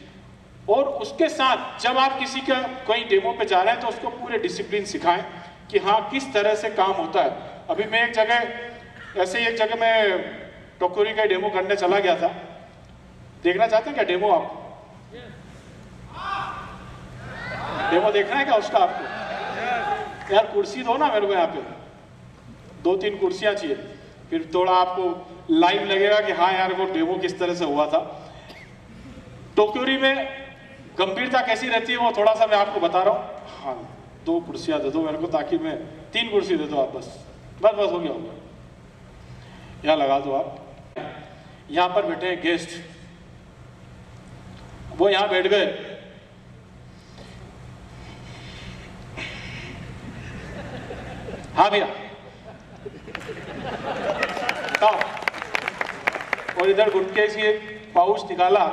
[SPEAKER 1] और उसके साथ जब आप किसी का कोई डेमो पे जा रहे हैं तो उसको पूरे डिसिप्लिन सिखाएं कि हाँ किस तरह से काम होता है। अभी मैं एक जगह में टोकरी का डेमो करने चला गया था। देखना चाहते हैं क्या डेमो? आप डेमो देखना है क्या उसका आपको? यार कुर्सी दो ना मेरे को, यहाँ पे 2-3 कुर्सियां चाहिए, फिर थोड़ा आपको लाइव लगेगा कि हाँ यार वो डेमो किस तरह से हुआ था। टोकरी में गंभीरता कैसी रहती है वो थोड़ा सा मैं आपको बता रहा हूँ। हाँ 2 कुर्सियां दे दो मेरे को, ताकि मैं 3 कुर्सी दे दो आप, बस हो गया। यहाँ लगा दो आप। यहाँ पर बैठे हैं गेस्ट, वो यहाँ बैठ गए। हाँ भैया बताओ। और इधर गुटके से एक पाउच निकाला।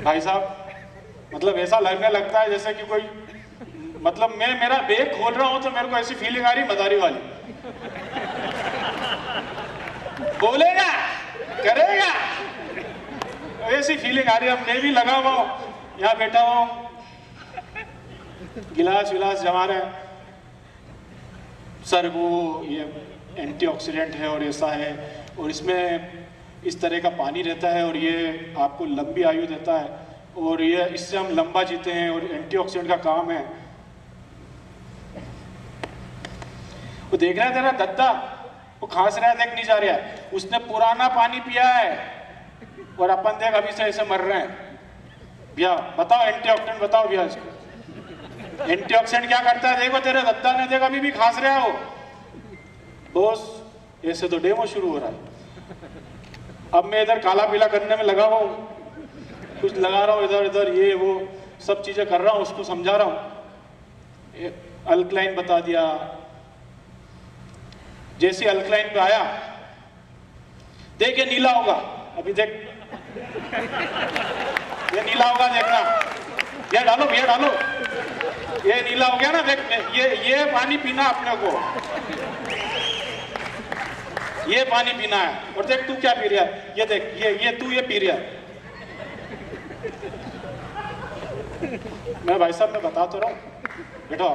[SPEAKER 1] भाई साहब, मतलब ऐसा लगने लगता है जैसे कि कोई, मतलब मैं मेरा बैग खोल रहा हूं तो मेरे को ऐसी फीलिंग आ रही मदारी वाली। बोलेगा करेगा ऐसी फीलिंग आ रही है। अब मैं भी लगा हुआ हूं, यहाँ बैठा हुआ हूं, गिलास विलास जमा रहे हैं। सर वो ये एंटीऑक्सीडेंट है और ऐसा है, और इसमें इस तरह का पानी रहता है और ये आपको लंबी आयु देता है, और ये इससे हम लंबा जीते हैं, और एंटीऑक्सीडेंट का काम है। वो देख रहा है तेरा दद्दा, वो खांस रहा है, देख नहीं जा रहा है, उसने पुराना पानी पिया है, और अपन देख अभी से ऐसे मर रहे हैं। भैया बताओ एंटीऑक्सीडेंट बताओ भैया इसको। एंटीऑक्सीडेंट क्या करता है? देखो तेरे दद्दा ने, देख अभी भी खांस रहा हो। बॉस ऐसे तो डेमो शुरू हो रहा है। अब मैं इधर काला पीला करने में लगा हुआ हूँ, कुछ लगा रहा हूँ इधर इधर, ये वो सब चीजें कर रहा हूँ, उसको समझा रहा हूँ। अल्कलाइन बता दिया। जैसे अल्कलाइन पे आया, देख ये नीला होगा, अभी देख ये नीला होगा, देखना। ये डालो भैया डालो, ये नीला हो गया ना, देख ये पानी पीना अपने को, ये पानी पीना है। और देख तू क्या पी रहा है, ये देख ये तू ये पी रहा है। मैं भाई साहब मैं बता तो रहा हूं, बैठो।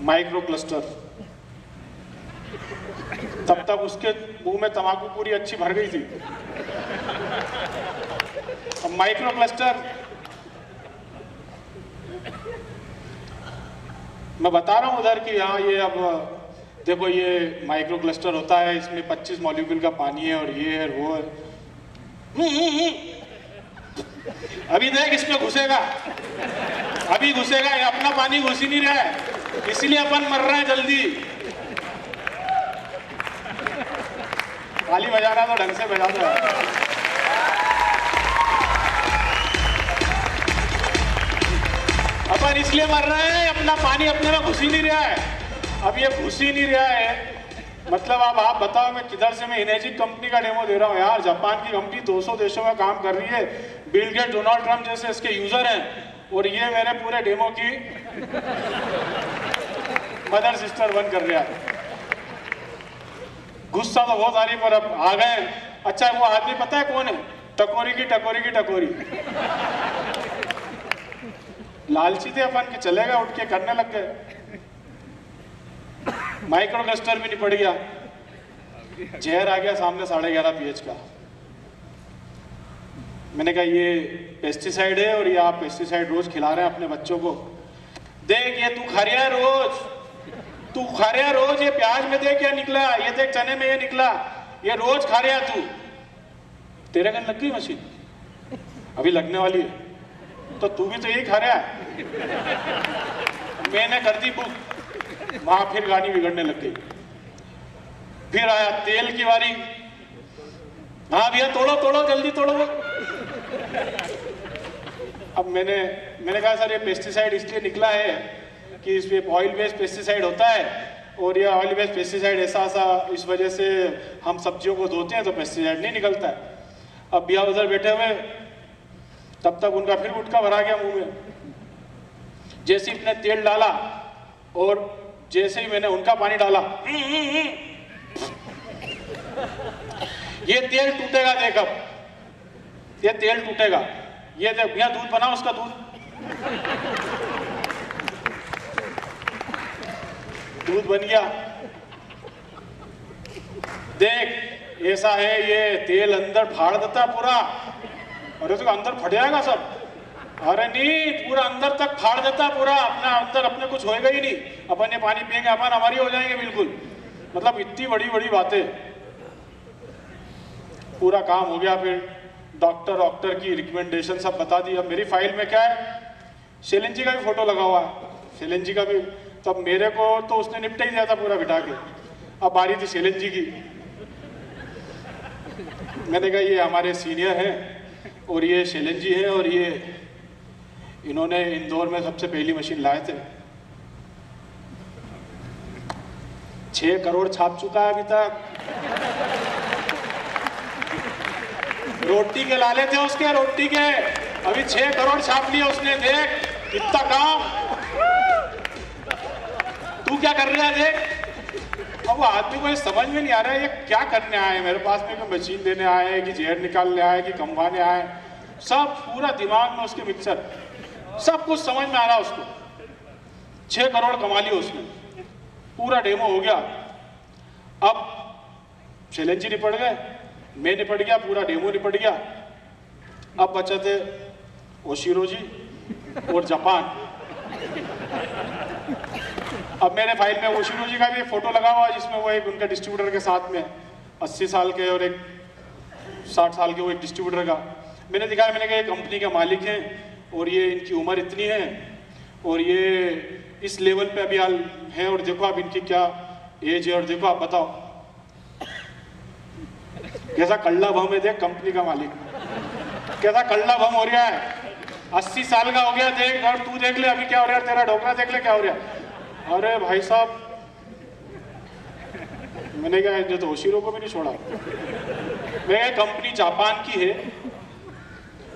[SPEAKER 1] माइक्रो क्लस्टर, तब तक उसके मुंह में तंबाकू पूरी अच्छी भर गई थी। अब माइक्रो क्लस्टर मैं बता रहा हूं उधर कि हाँ ये अब देखो ये माइक्रो क्लस्टर होता है, इसमें 25 मॉलिक्यूल का पानी है, और ये है वो है। अभी देख इसमें घुसेगा, अभी घुसेगा, ये अपना पानी घुस ही नहीं रहा है, इसीलिए अपन मर रहे हैं जल्दी। ताली बजाना तो ढंग से बजा दो। अपन इसलिए मर रहे हैं, अपना पानी अपने में घुस ही नहीं रहा है। अब ये घुस ही नहीं रहा है, मतलब अब आप बताओ मैं किधर से, मैं इनेजिक कंपनी का डेमो दे रहा हूँ यार। जापान की कंपनी 200 देशों में काम कर रही है, बिल गेट, डोनाल्ड ट्रंप जैसे इसके यूजर हैं, और ये मेरे पूरे डेमो की मदर सिस्टर बन कर रहा है। गुस्सा तो बहुत आ रही, पर अब आ गए। अच्छा वो आदमी पता है कौन है? टकोरी की टकोरी की टकोरी। लालची थे अपन के, चलेगा उठ के करने लग गए। माइक्रो क्लस्टर भी नहीं पड़ गया, जहर आ गया सामने 11.5 pH का। मैंने कहा ये पेस्टिसाइड है, और ये आप पेस्टिसाइड रोज खिला रहे हैं अपने बच्चों को। देख ये तू खा रहा है रोज, तू खा रहा है रोज, ये प्याज में देख क्या निकला, ये देख चने में ये निकला, ये रोज खा रहा है तू। तेरे कन लग गई मशीन, अभी लगने वाली है, तो तू भी तो यही खा रहा है। मैंने कर दी बुक, वहां फिर गाड़ी बिगड़ने लग गई। फिर आया तेल की बारी। हाँ भैया तोड़ो तोड़ो जल्दी तोड़ो। अब मैंने कहा सर ये पेस्टिसाइड इसलिए निकला है कि इसमें ऑयल बेस्ड पेस्टिसाइड होता है, और ये ऑयल बेस्ड पेस्टिसाइड ऐसा इस वजह से हम सब्जियों को धोते हैं तो पेस्टिसाइड नहीं निकलता है। अब भैया उधर बैठे हुए, तब तक उनका फिर गुटखा भरा गया मुंह में। जैसे ही मैंने तेल डाला, और जैसे ही मैंने उनका पानी डाला, ये तेल टूटेगा, देख अब ये तेल टूटेगा, ये देख भैया दूध बना, उसका दूध बन गया। देख ऐसा है, ये तेल अंदर फाड़ देता है पूरा। अरे तो अंदर फट जाएगा सब। अरे नहीं, पूरा अंदर तक फाड़ देता पूरा, अपना अंदर अपने कुछ होएगा ही नहीं। अपन ये पानी पिएंगे अपन हमारी हो जाएंगे बिल्कुल। मतलब इतनी बड़ी बड़ी बातें। पूरा काम हो गया, फिर डॉक्टर की रिकमेंडेशन सब बता दी। अब मेरी फाइल में क्या है, शैलेंद्र जी का भी फोटो लगा हुआ है, शैलेंद्र जी का भी। तो अब मेरे को तो उसने निपटा ही दिया था पूरा बिठा के, अब बारी थी शैलेंद्र जी की। मैंने कहा ये हमारे सीनियर हैं और ये शैलेंद्र जी हैं और ये इन्होंने इंदौर में सबसे पहली मशीन लाए थे, 6 करोड़ छाप चुका है अभी तक। रोटी के लाले थे उसके, रोटी के, अभी 6 करोड़ छाप लिए उसने। देख कितना काम, तू क्या कर रहा है देख। अब वो आदमी को ये समझ में नहीं आ रहा है ये क्या करने आए, मेरे पास में कोई मशीन देने आए हैं कि जहर निकालने आए कि कमवाने आए। सब पूरा दिमाग में उसके मिक्सर, सब कुछ समझ में आ रहा उसको। 6 करोड़ कमा लिए उसने, पूरा डेमो हो गया। अब शैलेंद्र जी निपट गए, मैं निपट गया, पूरा डेमो निपट गया। अब बचे थे ओशिरो जी और जापान। अब मेरे फाइल में ओशिरो जी का भी एक फोटो लगा हुआ है जिसमें वो एक उनके डिस्ट्रीब्यूटर के साथ में 80 साल के और एक 60 साल के वो एक डिस्ट्रीब्यूटर का मैंने दिखाया। मैंने कहा ये कंपनी के मालिक हैं और ये इनकी उम्र इतनी है और ये इस लेवल पे अभी हाल है और देखो आप इनकी क्या एज है और देखो आप बताओ कैसा कल्ला भम है। देख कंपनी का मालिक कैसा कल्ला भम हो रहा है, 80 साल का हो गया देख, और तू देख ले अभी क्या हो रहा है, तेरा ढोकरा देख ले क्या हो रहा है। अरे भाई साहब, मैंने कहा जो तो ओशिरो को भी नहीं छोड़ा। मैं कंपनी जापान की है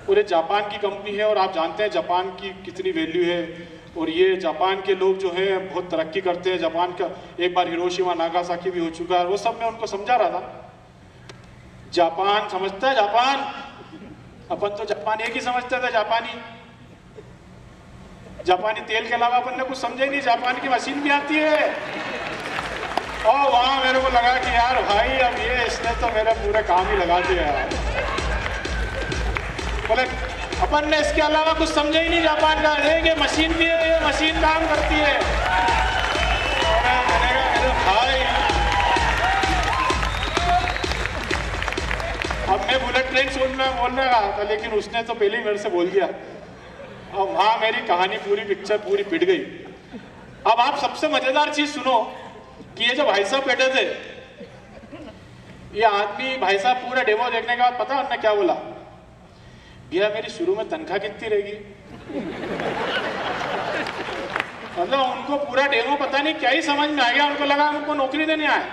[SPEAKER 1] और ये जापान की कंपनी है और आप जानते हैं जापान की कितनी वैल्यू है और ये जापान के लोग जो हैं बहुत तरक्की करते हैं। जापान का एक बार हिरोशिमा नागासाकी भी हो चुका है, वो सब मैं उनको समझा रहा था। जापान समझता है, जापान, अपन तो जापान एक ही समझते थे, जापानी तेल के अलावा अपन ने कुछ समझा ही नहीं। जापान की मशीन भी आती है और वहां मेरे को लगा कि यार भाई अब ये इसने तो मेरे पूरे काम ही लगा दिया यार। बोले अपन ने इसके अलावा कुछ समझा ही नहीं जापान का, ये मशीन भी है, ये मशीन काम करती है। मैंने कहा भाई अब मैं बुलेट ट्रेन बोलने रहा था लेकिन उसने तो पहले ही मेरे से बोल दिया। अब वहां मेरी कहानी पूरी पिक्चर पूरी पिट गई। अब आप सबसे मजेदार चीज सुनो कि ये जो भाई साहब बैठे थे, ये आदमी भाई साहब पूरा डेमो देखने के बाद पता उन्होंने क्या बोला, भैया मेरी शुरू में तनख्वाह कितनी रहेगी। मतलब उनको पूरा डेमो पता नहीं क्या ही समझ में आ गया, उनको लगा उनको नौकरी देने आए,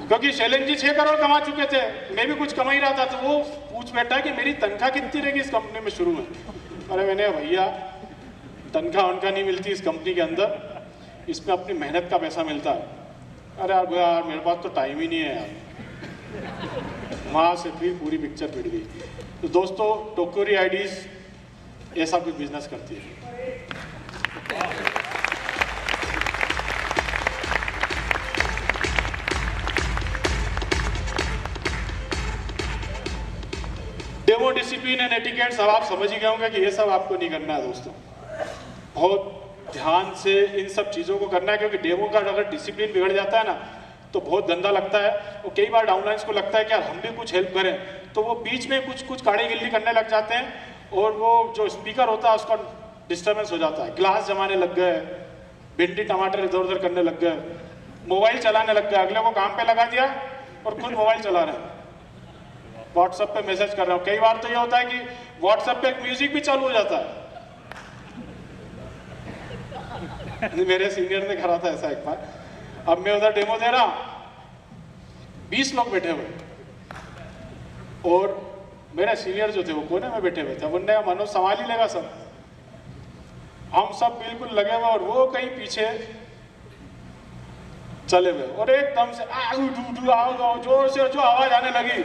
[SPEAKER 1] क्योंकि शैलेंद्र जी 6 करोड़ कमा चुके थे, मैं भी कुछ कमा ही रहा था। तो वो पूछ बैठा कि मेरी तनख्वाह कितनी रहेगी इस कंपनी में शुरू में। अरे मैंने भैया तनख्वाह उनका नहीं मिलती इस कंपनी के अंदर, इसमें अपनी मेहनत का पैसा मिलता है। अरे यार मेरे पास तो टाइम ही नहीं है यार। वहाँ से फिर पूरी पिक्चर पिट गई। तो दोस्तों टोक्योरी आईडीज ऐसा कुछ बिजनेस करती है। डेमो डिसिप्लिन एंड एटिकेट्स अब आप समझ ही गए होंगे कि ये सब आपको नहीं करना है दोस्तों। बहुत ध्यान से इन सब चीज़ों को करना है, क्योंकि डेमो का अगर डिसिप्लिन बिगड़ जाता है ना तो बहुत गंदा लगता है। और कई बार डाउनलाइंस को लगता है कि यार हम भी कुछ हेल्प करें, तो वो बीच में कुछ काड़ी गिल्ली करने लग जाते हैं और वो जो स्पीकर होता है उसका डिस्टर्बेंस हो जाता है। ग्लास जमाने लग गए, भिंडी टमाटर इधर उधर करने लग गए, मोबाइल चलाने लग गए, अगले को काम पे लगा दिया और खुद मोबाइल चला रहे हैं, व्हाट्सएप पे मैसेज कर रहा हूँ। कई बार तो ये होता है कि व्हाट्सएप पे एक म्यूजिक भी चालू हो जाता है। मेरे सीनियर ने करा था ऐसा एक बार। अब मैं उधर डेमो दे रहा हूं, 20 लोग बैठे हुए और मेरे सीनियर जो थे वो कोने में बैठे हुए थे। उन्होंने कहा मनोज संभाल ही लेगा सब। हम सब बिल्कुल लगे हुए और वो कहीं पीछे चले हुए और एकदम से आओ जोर से जो आवाज आने लगी।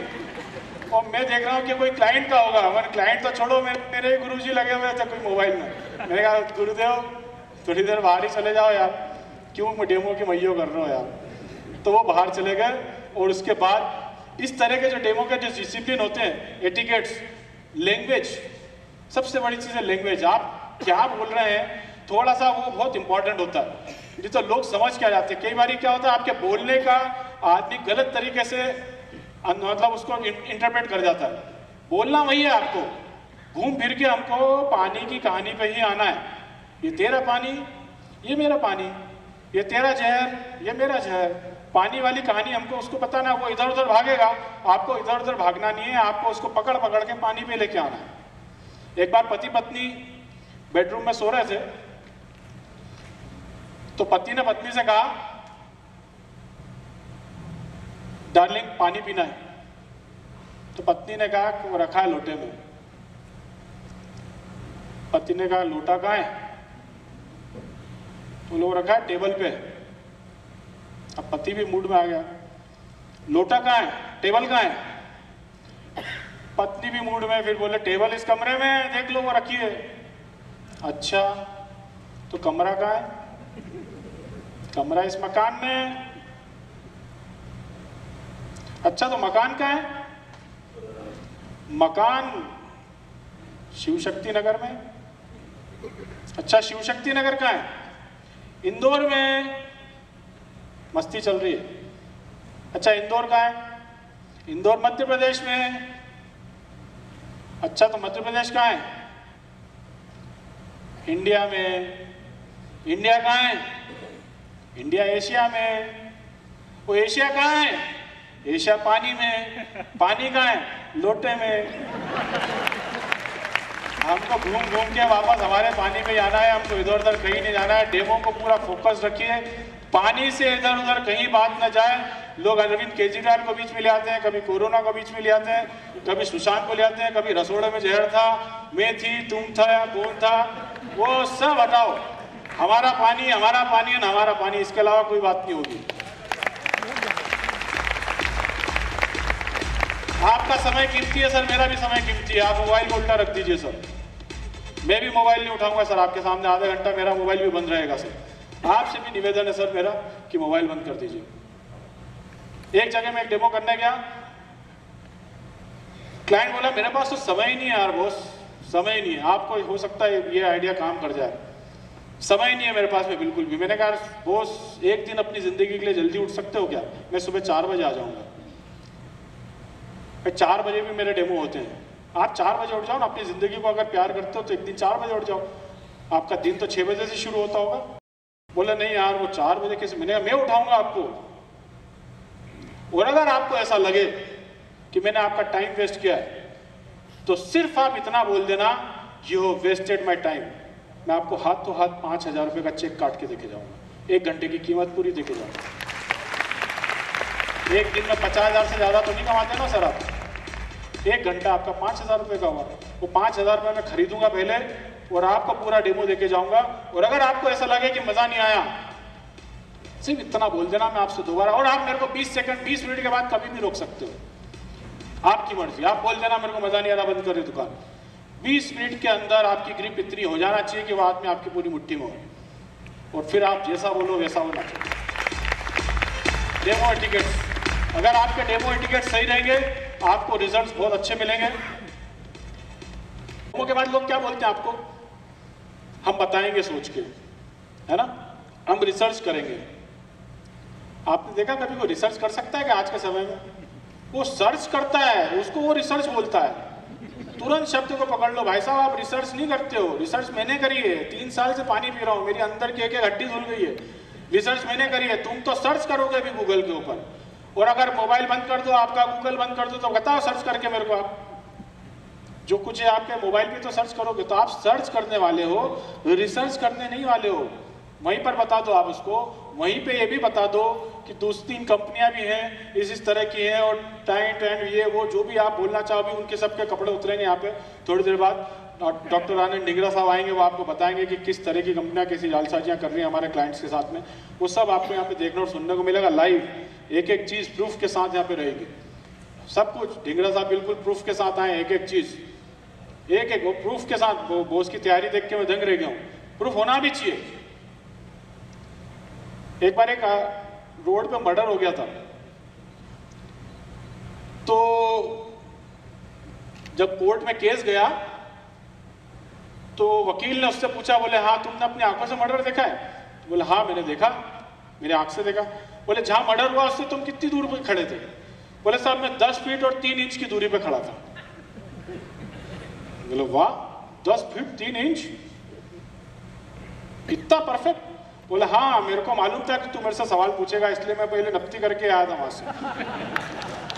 [SPEAKER 1] और मैं देख रहा हूँ कि कोई क्लाइंट का होगा। मैंने क्लाइंट तो छोड़ो, मेरे गुरुजी लगे हुए थे कोई मोबाइल में। मैंने कहा गुरुदेव थोड़ी देर बाहर ही चले जाओ यार, क्यों डेमो की मैयो कर रहे हो यार। तो वो बाहर चले गए और उसके बाद इस तरह के जो डेमो के जो डिसिप्लिन होते हैं, एटिकेट्स, लैंग्वेज, सबसे बड़ी चीज़ है लैंग्वेज। आप क्या बोल रहे हैं थोड़ा सा वो बहुत इंपॉर्टेंट होता है, नहीं तो लोग समझ क्या जाते हैं। कई बार क्या होता है आपके बोलने का आदमी गलत तरीके से मतलब उसको इंटरप्रेट कर जाता है। बोलना वही है आपको, घूम फिर के हमको पानी की कहानी पे ही आना है। ये तेरा पानी, ये मेरा पानी, ये तेरा जहर, ये मेरा जहर, पानी वाली कहानी हमको उसको बताना। वो इधर उधर भागेगा, आपको इधर उधर भागना नहीं है, आपको उसको पकड़ पकड़ के पानी पे लेके आना है। एक बार पति पत्नी बेडरूम में सो रहे थे, तो पति ने पत्नी से कहा, डार्लिंग पानी पीना है। तो पत्नी ने कहा कि वो रखा है लोटे में। पति ने कहा लोटा कहाँ है? तो लोग रखा है टेबल पे। अब पति भी मूड में आ गया, लोटा कहाँ है, टेबल कहाँ है? पत्नी भी मूड में, फिर बोले टेबल इस कमरे में, देख लो वो रखी है। अच्छा तो कमरा कहाँ है? कमरा इस मकान में। अच्छा तो मकान कहाँ है? मकान शिव शक्ति नगर में। अच्छा शिव शक्ति नगर कहाँ है? इंदौर में। मस्ती चल रही है। अच्छा इंदौर कहाँ है? इंदौर मध्य प्रदेश में। अच्छा तो मध्य प्रदेश कहाँ है? इंडिया में। इंडिया कहाँ है? इंडिया एशिया में। वो एशिया कहाँ है? एशिया पानी में। पानी कहाँ है? लोटे में। हमको घूम घूम के वापस हमारे पानी पे जाना है, हमको इधर उधर कहीं नहीं जाना है। डेमो को पूरा फोकस रखिए, पानी से इधर उधर कहीं बात न जाए। लोग अरविंद केजरीवाल को बीच में ले आते हैं, कभी कोरोना को बीच में ले आते हैं, कभी सुशांत को ले आते हैं, कभी रसोड़े में जहर था, मैं थी, तुम था या कौन था, वो सब हटाओ। हमारा पानी है ना, हमारा पानी, इसके अलावा कोई बात नहीं होगी। आपका समय कीमती है सर, मेरा भी समय कीमती है। आप मोबाइल को उल्टा रख दीजिए सर, मैं भी मोबाइल नहीं उठाऊंगा सर आपके सामने। आधा घंटा मेरा मोबाइल भी बंद रहेगा सर। आपसे भी निवेदन है सर मेरा कि मोबाइल बंद कर दीजिए। एक जगह में एक डेमो करने गया, क्लाइंट बोला मेरे पास तो समय ही नहीं है यार बॉस, समय ही नहीं है। आपको हो सकता है ये आइडिया काम कर जाए, समय नहीं है मेरे पास में बिल्कुल भी। मैंने कहा बॉस एक दिन अपनी जिंदगी के लिए जल्दी उठ सकते हो क्या? मैं सुबह 4 बजे आ जाऊंगा। 4 बजे भी मेरे डेमो होते हैं। आप 4 बजे उठ जाओ ना, अपनी जिंदगी को अगर प्यार करते हो तो एक दिन 4 बजे उठ जाओ। आपका दिन तो 6 बजे से शुरू होता होगा। बोले नहीं यार वो 4 बजे कैसे? मैंने कहा मैं उठाऊंगा आपको। और अगर आपको ऐसा लगे कि मैंने आपका टाइम वेस्ट किया है, तो सिर्फ आप इतना बोल देना, you have wasted my time. मैं आपको हाथ तो हाथ 5,000 रुपये का चेक काट के देके जाऊंगा। 1 घंटे की कीमत पूरी देके जाऊंगा। एक दिन में 50,000 से ज्यादा तो नहीं कमाते ना सर आप। 1 घंटा आपका 5,000 रुपये का हुआ, वो 5,000 रुपये में खरीदूंगा पहले और आपको पूरा डेमो देके जाऊंगा। और अगर आपको ऐसा लगे कि मजा नहीं आया, सिर्फ इतना बोल देना, मैं आपसे दोबारा, और आप मेरे को 20 मिनट के बाद कभी भी रोक सकते हो, आपकी मर्जी। आप बोल देना मेरे को मजा नहीं आ रहा, बंद कर दे दुकान। 20 मिनट के अंदर आपकी ग्रिप इतनी हो जाना चाहिए कि वो आदमी आपकी पूरी मुट्ठी में हो, और फिर आप जैसा बोलो वैसा होना चाहिए। डेमो टिकट, अगर आपके डेमो टिकट सही रहेंगे आपको रिजल्ट्स बहुत अच्छे मिलेंगे। डेमो के बाद लोग क्या बोलते हैं आपको? हम बताएंगे सोच के, है ना, हम रिसर्च करेंगे। आपने देखा कभी कोई रिसर्च कर सकता है कि आज के समय में? वो सर्च करता है, उसको वो रिसर्च बोलता है। तुरंत शब्द को पकड़ लो भाई साहब, आप रिसर्च नहीं करते हो। रिसर्च मैंने करी है, 3 साल से पानी पी रहा हूँ, मेरी अंदर की एक एक हड्डी धुल गई है। रिसर्च मैंने करी है, तुम तो सर्च करोगे अभी गूगल के ऊपर। और अगर मोबाइल बंद कर दो, आपका गूगल बंद कर दो, तो बताओ सर्च करके मेरे को आप जो कुछ है आपके मोबाइल पे तो सर्च करोगे। तो आप सर्च करने वाले हो, रिसर्च करने नहीं वाले हो। वहीं पर बता दो आप उसको, वहीं पे ये भी बता दो कि 2-3 कंपनियां भी हैं इस तरह की हैं, और टाइम ये वो जो भी आप बोलना चाहो भी, उनके सबके कपड़े उतरेंगे यहाँ पे थोड़ी देर बाद। डॉक्टर आनंद डिंगरा साहब आएंगे, वो आपको बताएंगे कि किस तरह की कंपनियां कैसी जालसाजियां कर रही हैं हमारे क्लाइंट्स के साथ में। वो सब आपको यहाँ पे देखने और सुनने को मिलेगा लाइव। एक एक चीज प्रूफ के साथ यहाँ पे रहेगी, सब कुछ। डिंगरा साहब बिल्कुल प्रूफ के साथ आए, एक एक चीज, एक एक वो प्रूफ के साथ। वो बॉस की तैयारी देख के मैं दंग रह गया हूँ। प्रूफ होना भी चाहिए। एक बार एक रोड पे मर्डर हो गया था, तो जब कोर्ट में केस गया तो वकील ने उससे पूछा, बोले हाँ तुमने अपनी आंखों से मर्डर देखा है? बोले हाँ मैंने देखा, मेरे आंख से देखा। बोले जहां मर्डर हुआ उससे तुम कितनी दूर पर खड़े थे? बोले साहब मैं 10 फीट और 3 इंच की दूरी पे खड़ा था। बोले वाह, 10 फीट 3 इंच, इतना परफेक्ट। बोले हाँ, मेरे को मालूम था कि तू मेरे से सवाल पूछेगा, इसलिए मैं पहले नपती करके आया था वहां से।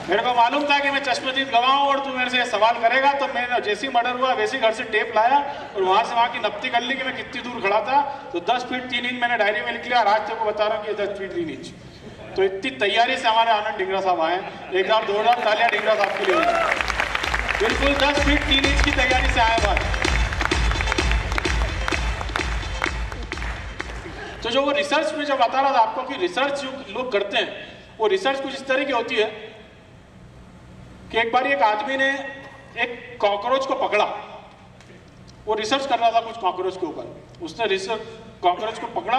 [SPEAKER 1] मेरे को मालूम था कि मैं चश्मदीद गवाऊं और तू मेरे से सवाल करेगा, तो मैंने जैसे ही मर्डर हुआ वैसे घर से टेप लाया और वहां से वहां की नपती कर ली कि मैं कितनी दूर खड़ा था। तो 10 फीट 3 इंच मैंने डायरी में लिख लिया, आज तेरे को बता रहा हूँ कि 10 फीट 3 इंच। तो इतनी तैयारी से हमारे आनंद डिंगरा साहब आए। एक बार जोरदार तालियां डिंगरा साहब के लिए। बिल्कुल 10 फीट 3 इंच की तैयारी से आए बात। तो जो वो रिसर्च में जो बता रहा था आपको कि रिसर्च जो लोग करते हैं, वो रिसर्च कुछ इस तरह की होती है कि एक बार एक आदमी ने एक कॉकरोच को पकड़ा। वो रिसर्च कर रहा था कुछ कॉकरोच के ऊपर। उसने रिसर्च कॉकरोच को पकड़ा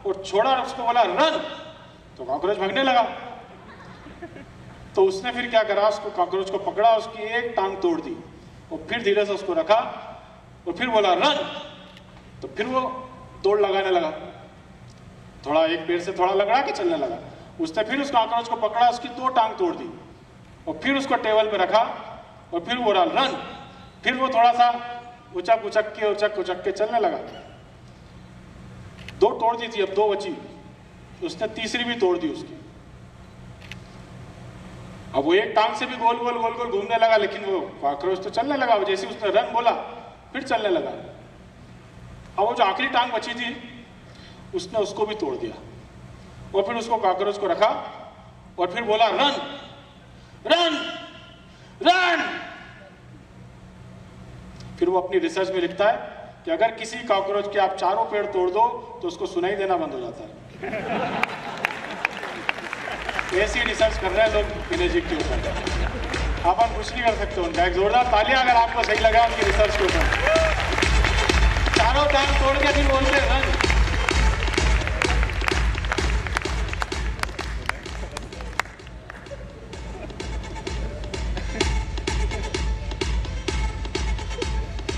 [SPEAKER 1] और छोड़ा और उसको बोला रन, तो कॉकरोच भागने लगा। तो उसने फिर क्या करा, उसको कॉकरोच को पकड़ा, उसकी एक टांग तोड़ दी और फिर धीरे से उसको रखा और फिर बोला रन, तो फिर वो दौड़ लगाने लगा। थोड़ा एक पैर से थोड़ा लगड़ा के चलने लगा। उसने फिर उस कॉकरोच को पकड़ा, उसकी 2 टांग तोड़ दी और फिर उसको टेबल पे रखा और फिर बोला रन। फिर वो थोड़ा सा उचक उचक के चलने लगा। 2 तोड़ दी थी, अब 2 बची। उसने तीसरी भी तोड़ दी उसकी। अब वो एक टांग से भी गोल गोल घूमने लगा, लेकिन वो कॉकरोच तो चलने लगा। जैसे उसने रन बोला फिर चलने लगा। अब वो जो आखिरी टांग बची थी उसने उसको भी तोड़ दिया और फिर उसको कॉकरोच को रखा और फिर बोला रन रन रन। फिर वो अपनी रिसर्च में लिखता है कि अगर किसी कॉकरोच के आप 4 पैर तोड़ दो तो उसको सुनाई देना बंद हो जाता है। ऐसी रिसर्च कर रहे हैं लोग म्यूजिक के ऊपर। अपन कुछ नहीं कर सकते उनका। एक जोरदार तालियां अगर आपको सही लगा उनकी रिसर्च के ऊपर। 4 टांग तोड़ के फिर बोलते run.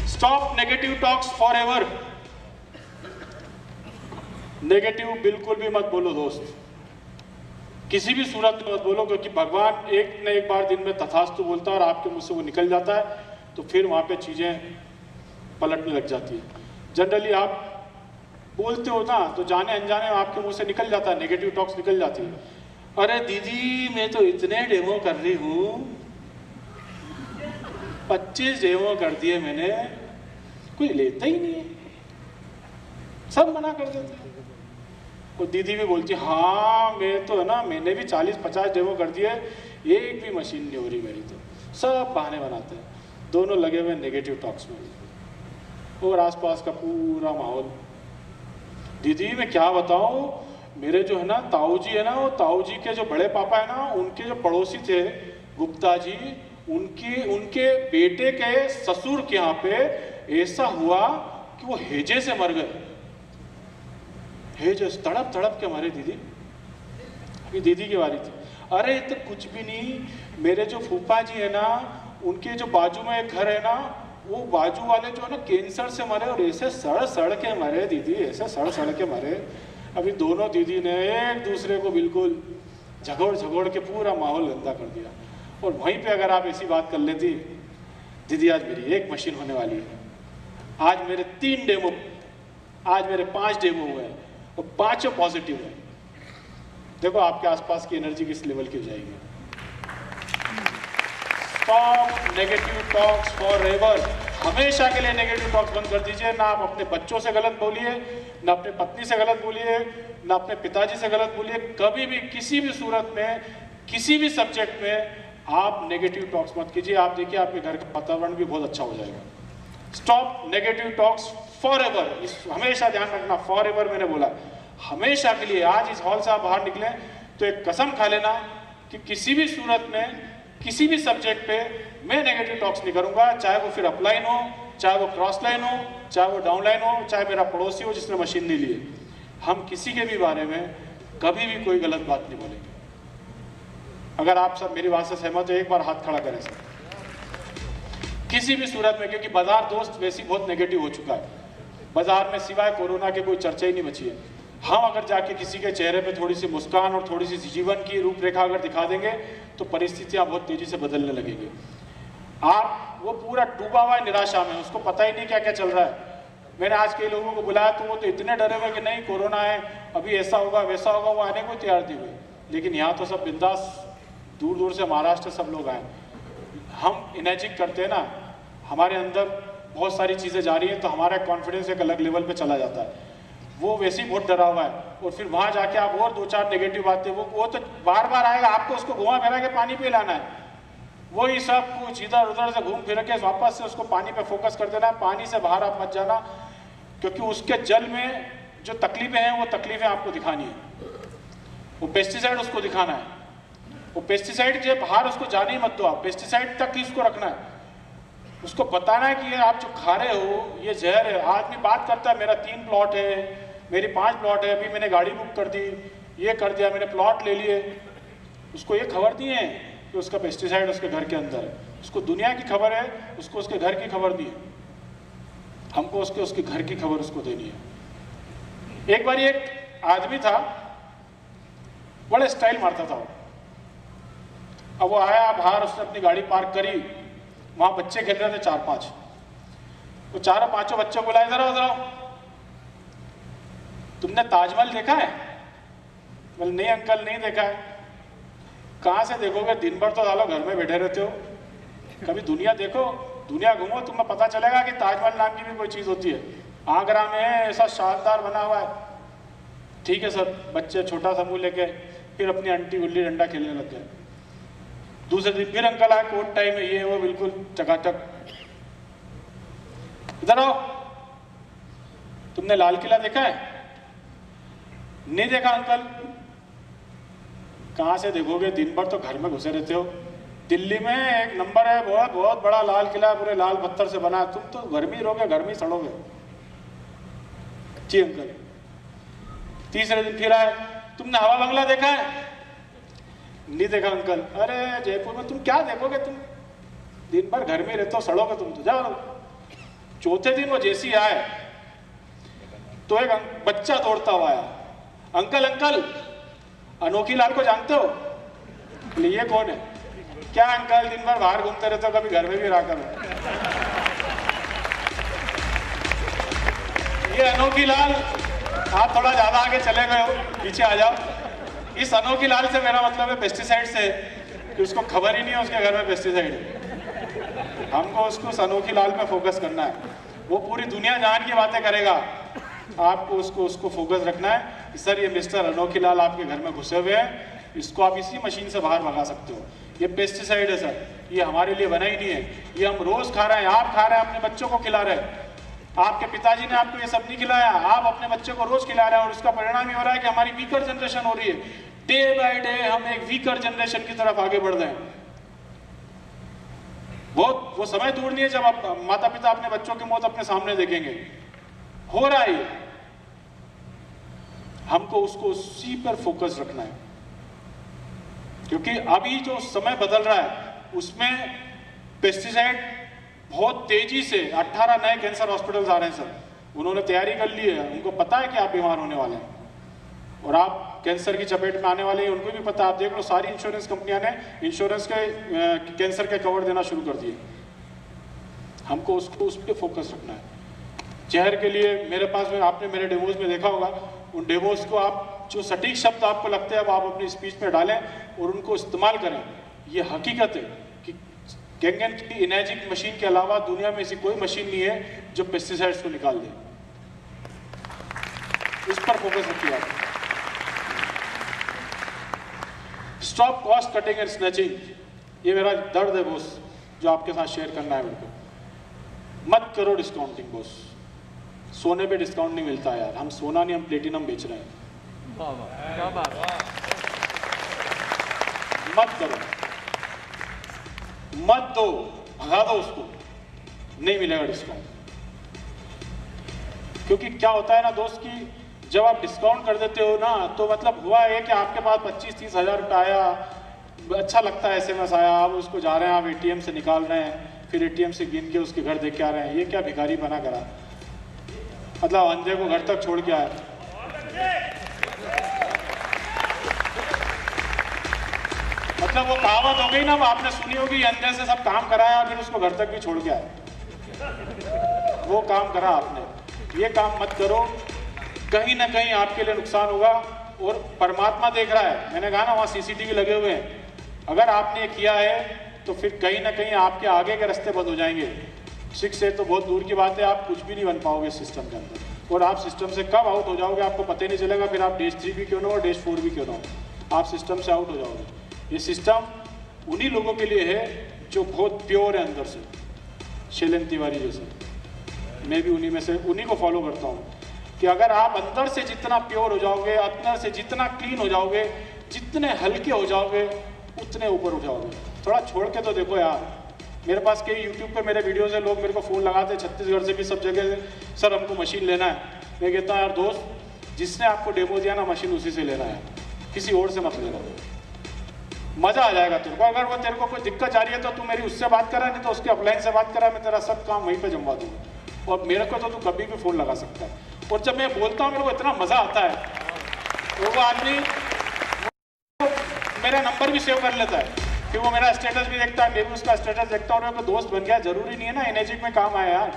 [SPEAKER 1] Stop negative talks for ever. Negative बिल्कुल भी मत बोलो दोस्त, किसी भी सूरत में मत बोलो, क्योंकि भगवान एक न एक बार दिन में तथास्तु बोलता है और आपके मुंह से वो निकल जाता है, तो फिर वहां पे चीजें पलटने लग जाती है। जनरली आप बोलते हो ना, तो जाने अनजाने आपके मुंह से निकल जाता है, नेगेटिव टॉक्स निकल जाती है। अरे दीदी मैं तो इतने डेमो कर रही हूँ, 25 डेमो कर दिए मैंने, कोई लेता ही नहीं है, सब मना कर देते हैं। और दीदी भी बोलती हाँ मैं तो है ना, मैंने भी 40-50 डेमो कर दिए, एक भी मशीन नहीं हो रही मेरी, तो सब बहाने बनाते हैं। दोनों लगे हुए नेगेटिव टॉक्स में और आसपास का पूरा माहौल। दीदी मैं क्या बताऊं, मेरे जो है ना ताऊ जी है ना, वो ताऊ जी के जो बड़े पापा है ना, उनके जो पड़ोसी थे गुप्ता जी, उनके बेटे के ससुर के यहाँ पे ऐसा हुआ कि वो हेजे से मर गए। हेजे तड़प तड़प के मरे दीदी। अभी दीदी की बारी थी। अरे तो कुछ भी नहीं, मेरे जो फूफा जी है ना, उनके जो बाजू में एक घर है ना, वो बाजू वाले जो है ना कैंसर से मरे और ऐसे सड़ सड़ के मरे दीदी, ऐसे सड़ सड़ के मरे। अभी दोनों दीदी ने एक दूसरे को बिल्कुल झगड़ के पूरा माहौल गंदा कर दिया। और वहीं पे अगर आप ऐसी बात कर लेती, दीदी आज मेरी 1 मशीन होने वाली है, आज मेरे 3 डेमो, आज मेरे 5 डेमो हुए हैं और 5 पॉजिटिव है। देखो आपके आसपास की एनर्जी किस लेवल की हो जाएगी। Stop negative talks for ever. हमेशा के लिए नेगेटिव टॉक्स बंद कर दीजिए। ना आप अपने बच्चों से गलत बोलिए, ना अपने पत्नी से गलत बोलिए, ना अपने पिताजी से गलत बोलिए। कभी भी किसी भी सूरत में किसी भी सब्जेक्ट में आप नेगेटिव टॉक्स मत कीजिए। आप देखिए आपके घर का वातावरण भी बहुत अच्छा हो जाएगा। Stop negative talks for ever. हमेशा ध्यान रखना, फॉर एवर मैंने बोला, हमेशा के लिए। आज इस हॉल से आप बाहर निकले तो एक कसम खा लेना कि किसी भी सूरत में किसी भी सब्जेक्ट पे मैं नेगेटिव टॉक्स नहीं करूंगा, चाहे वो फिर अपलाइन हो, चाहे वो क्रॉस लाइन हो, चाहे वो डाउन लाइन हो, चाहे मेरा पड़ोसी हो जिसने मशीन नहीं ली है। हम किसी के भी बारे में कभी भी कोई गलत बात नहीं बोलेंगे। अगर आप सब मेरी बात से सहमत हो, एक बार हाथ खड़ा करें सर। किसी भी सूरत में, क्योंकि बाजार दोस्त वैसी बहुत नेगेटिव हो चुका है। बाजार में सिवाय कोरोना के कोई चर्चा ही नहीं बची है। हम अगर जाके किसी के चेहरे पे थोड़ी सी मुस्कान और थोड़ी सी जीवन की रूपरेखा अगर दिखा देंगे तो परिस्थितियां बहुत तेजी से बदलने लगेंगी। आप वो पूरा डूबा हुआ है निराशा में, उसको पता ही नहीं क्या क्या चल रहा है। मैंने आज कई लोगों को बुलाया तो वो तो इतने डरे हुए कि नहीं कोरोना है, अभी ऐसा होगा वैसा होगा, वो आने को तैयार नहीं हुए। लेकिन यहाँ तो सब बिंदास, दूर दूर से महाराष्ट्र सब लोग आए। हम इमेजिन करते हैं ना, हमारे अंदर बहुत सारी चीज़ें जा रही हैं तो हमारा कॉन्फिडेंस एक अलग लेवल पे चला जाता है। वो वैसे ही बहुत डरा हुआ है और फिर वहाँ जाके आप और दो चार नेगेटिव बातें, वो तो बार बार आएगा, आपको उसको घुमा फिरा के पानी पिलाना है। वही सब कुछ इधर उधर से घूम फिर के वापस से उसको पानी पे फोकस कर देना है। पानी से बाहर आप मत जाना, क्योंकि उसके जल में जो तकलीफें हैं वो तकलीफें आपको दिखानी है, वो पेस्टिसाइड उसको दिखाना है। वो पेस्टिसाइड जो बाहर उसको जाने ही मत दो, आप पेस्टिसाइड तक ही उसको रखना है। उसको बताना है कि ये आप जो खा रहे हो ये जहर है। आदमी बात करता है मेरा 3 प्लॉट है, मेरी 5 प्लॉट है, अभी मैंने गाड़ी बुक कर दी, ये कर दिया, मैंने प्लॉट ले लिए। उसको ये खबर नहीं है कि उसका पेस्टिसाइड उसके घर के अंदर है। उसको दुनिया की खबर है, उसको उसके घर की खबर नहीं है। हमको उसके घर की खबर उसको देनी है। एक बार एक आदमी था, बड़े स्टाइल मारता था वो। अब वो आया बाहर, उसने अपनी गाड़ी पार्क करी, वहां बच्चे खेल रहे थे 4-5। वो चारों पांचों बच्चों को बुलाए, जरा जरा तुमने ताजमहल देखा है? बोले नहीं अंकल नहीं देखा है। कहाँ से देखोगे, दिन भर तो सालों घर में बैठे रहते हो, कभी दुनिया देखो, दुनिया घूमो, तुम्हें पता चलेगा कि ताजमहल नाम की भी कोई चीज़ होती है। आगरा में ऐसा शानदार बना हुआ है। ठीक है सर, बच्चे छोटा सा मुंह लेके फिर अपनी आंटी गुल्ली डंडा खेलने लग गए। दूसरे दिन फिर अंकल आए, कोट टाइम में, ये वो बिल्कुल चकाचक। इधर आओ, तुमने लाल किला देखा है? नहीं देखा अंकल। कहाँ से देखोगे, दिन भर तो घर में घुसे रहते हो। दिल्ली में एक नंबर है, बहुत बहुत बड़ा लाल किला, पूरे लाल पत्थर से बना है, तुम तो घर में ही रहोगे, घर में ही सड़ोगे। जी अंकल। तीसरे दिन फिर आए, तुमने हवा बंगला देखा है? नहीं देखा अंकल। अरे जयपुर में तुम क्या देखोगे, तुम दिन भर घर में रहते हो, सड़ोगे तुम तो, जाओ। चौथे दिन वो जैसी आए तो एक बच्चा दौड़ता हुआ आया, अंकल अंकल अनोखी लाल को जानते हो? ये कौन है? क्या अंकल दिन भर बाहर घूमते रहते हो, कभी घर में भी रहा करो। ये अनोखी लाल, आप थोड़ा ज्यादा आगे चले गए हो, पीछे आ जाओ। इस अनोखी लाल से मेरा मतलब है पेस्टिसाइड से, कि उसको खबर ही नहीं है उसके घर में पेस्टिसाइड है। हमको उस अनोखी लाल पे फोकस करना है। वो पूरी दुनिया जान की बातें करेगा, आपको उसको फोकस रखना है कि सर ये मिस्टर अनोखी लाल आपके घर में घुसे हुए हैं, इसको आप इसी मशीन से बाहर भगा सकते हो। ये पेस्टिसाइड है सर, ये हमारे लिए बना ही नहीं है, ये हम रोज खा रहे हैं, आप खा रहे हैं, अपने बच्चों को खिला रहे हैं। आपके पिताजी ने आपको ये सब नहीं खिलाया, आप अपने बच्चे को रोज खिला रहे हैं, और उसका परिणाम ये हो रहा है कि हमारी वीकर जनरेशन हो रही है। डे बाय डे हम एक वीकर जनरेशन की तरफ आगे बढ़ रहे हैं। बहुत वो समय दूर नहीं है जब आप माता पिता अपने बच्चों की मौत अपने सामने देखेंगे। हो रहा है, हमको उसको उसी पर फोकस रखना है, क्योंकि अभी जो समय बदल रहा है उसमें पेस्टिसाइड बहुत तेजी से 18 नए कैंसर हॉस्पिटल्स आ रहे हैं सर। उन्होंने तैयारी कर ली है, उनको पता है कि आप बीमार होने वाले हैं और आप कैंसर की चपेट में आने वाले हैं, उनको भी पता है। आप देख लो, सारी इंश्योरेंस कंपनियां ने इंश्योरेंस के कैंसर के कवर देना शुरू कर दिए। हमको उसको उस पर फोकस रखना है। जहर के लिए मेरे पास में, आपने मेरे डेमोज में देखा होगा, उन डेमोज को आप जो सटीक शब्द आपको लगते हैं वो आप अपनी स्पीच में डालें और उनको इस्तेमाल करें। ये हकीकत है कि गैंगन की इनेजिक मशीन के अलावा दुनिया में ऐसी कोई मशीन नहीं है जो पेस्टिसाइड्स को निकाल दे। इस पर फोकस रखिए आप। Stop cost cutting and snatching, ये मेरा दर्द है बॉस, जो आपके साथ शेयर करना है मेरे को। मत करो डिस्काउंटिंग बॉस, सोने पे डिस्काउंट नहीं मिलता यार, हम सोना नहीं, हम प्लेटिनम बेच रहे हैं। क्या बात। मत करो, मत दो, भगा दो उसको, नहीं मिलेगा डिस्काउंट। क्योंकि क्या होता है ना दोस्त की, जब आप डिस्काउंट कर देते हो ना, तो मतलब हुआ है कि आपके पास 25-30 हज़ार रुपया आया, अच्छा लगता है, SMS आया, आप उसको जा रहे हैं, आप ATM से निकाल रहे हैं, फिर ATM से गिन के उसके घर देख के आ रहे हैं। ये क्या भिखारी बना करा, मतलब अंधे को घर तक छोड़ के आया। मतलब वो कहावत हो गई ना, वो आपने सुनी होगी, अंधे से सब काम कराया और फिर उसको घर तक भी छोड़ के आए। वो काम करा आपने, ये काम मत करो, कहीं ना कहीं आपके लिए नुकसान होगा। और परमात्मा देख रहा है, मैंने कहा ना वहाँ सीसीटीवी लगे हुए हैं, अगर आपने ये किया है तो फिर कहीं ना कहीं आपके आगे के रास्ते बंद हो जाएंगे। 6 से तो बहुत दूर की बात है, आप कुछ भी नहीं बन पाओगे सिस्टम के अंदर, और आप सिस्टम से कब आउट हो जाओगे आपको पता ही नहीं चलेगा। फिर आप Stage 3 भी क्यों ना हो, Stage 4 भी क्यों ना हो, आप सिस्टम से आउट हो जाओगे। ये सिस्टम उन्हीं लोगों के लिए है जो बहुत प्योर है अंदर से, शैलेंद्र तिवारी जैसे, मैं भी उन्हीं में से, उन्हीं को फॉलो करता हूँ कि अगर आप अंदर से जितना प्योर हो जाओगे, अंदर से जितना क्लीन हो जाओगे, जितने हल्के हो जाओगे, उतने ऊपर उठाओगे। थोड़ा छोड़ के तो देखो यार, मेरे पास कई यूट्यूब पे मेरे वीडियोज़ है, लोग मेरे को फ़ोन लगाते हैं छत्तीसगढ़ से भी, सब जगह से, सर हमको मशीन लेना है। मैं कहता हूँ यार दोस्त, जिसने आपको डेमो दिया ना मशीन, उसी से लेना है, किसी और से मत लेना, मज़ा आ जाएगा तेरे को। अगर वो तेरे को कोई दिक्कत आ रही है तो तू मेरी उससे बात करा, नहीं तो उसके अपलाइन से बात करा, मैं तेरा सब काम वहीं पर जमवा दूँगा। और मेरे को तो तू कभी भी फ़ोन लगा सकता है। और जब मैं बोलता हूँ मेरे को इतना मज़ा आता है, तो वो आदमी मेरा नंबर भी सेव कर लेता है, फिर वो मेरा स्टेटस भी देखता है, मैं भी उसका स्टेटस देखता हूँ, और मेरे को दोस्त बन गया। जरूरी नहीं है ना एनर्जिक में काम आया यार,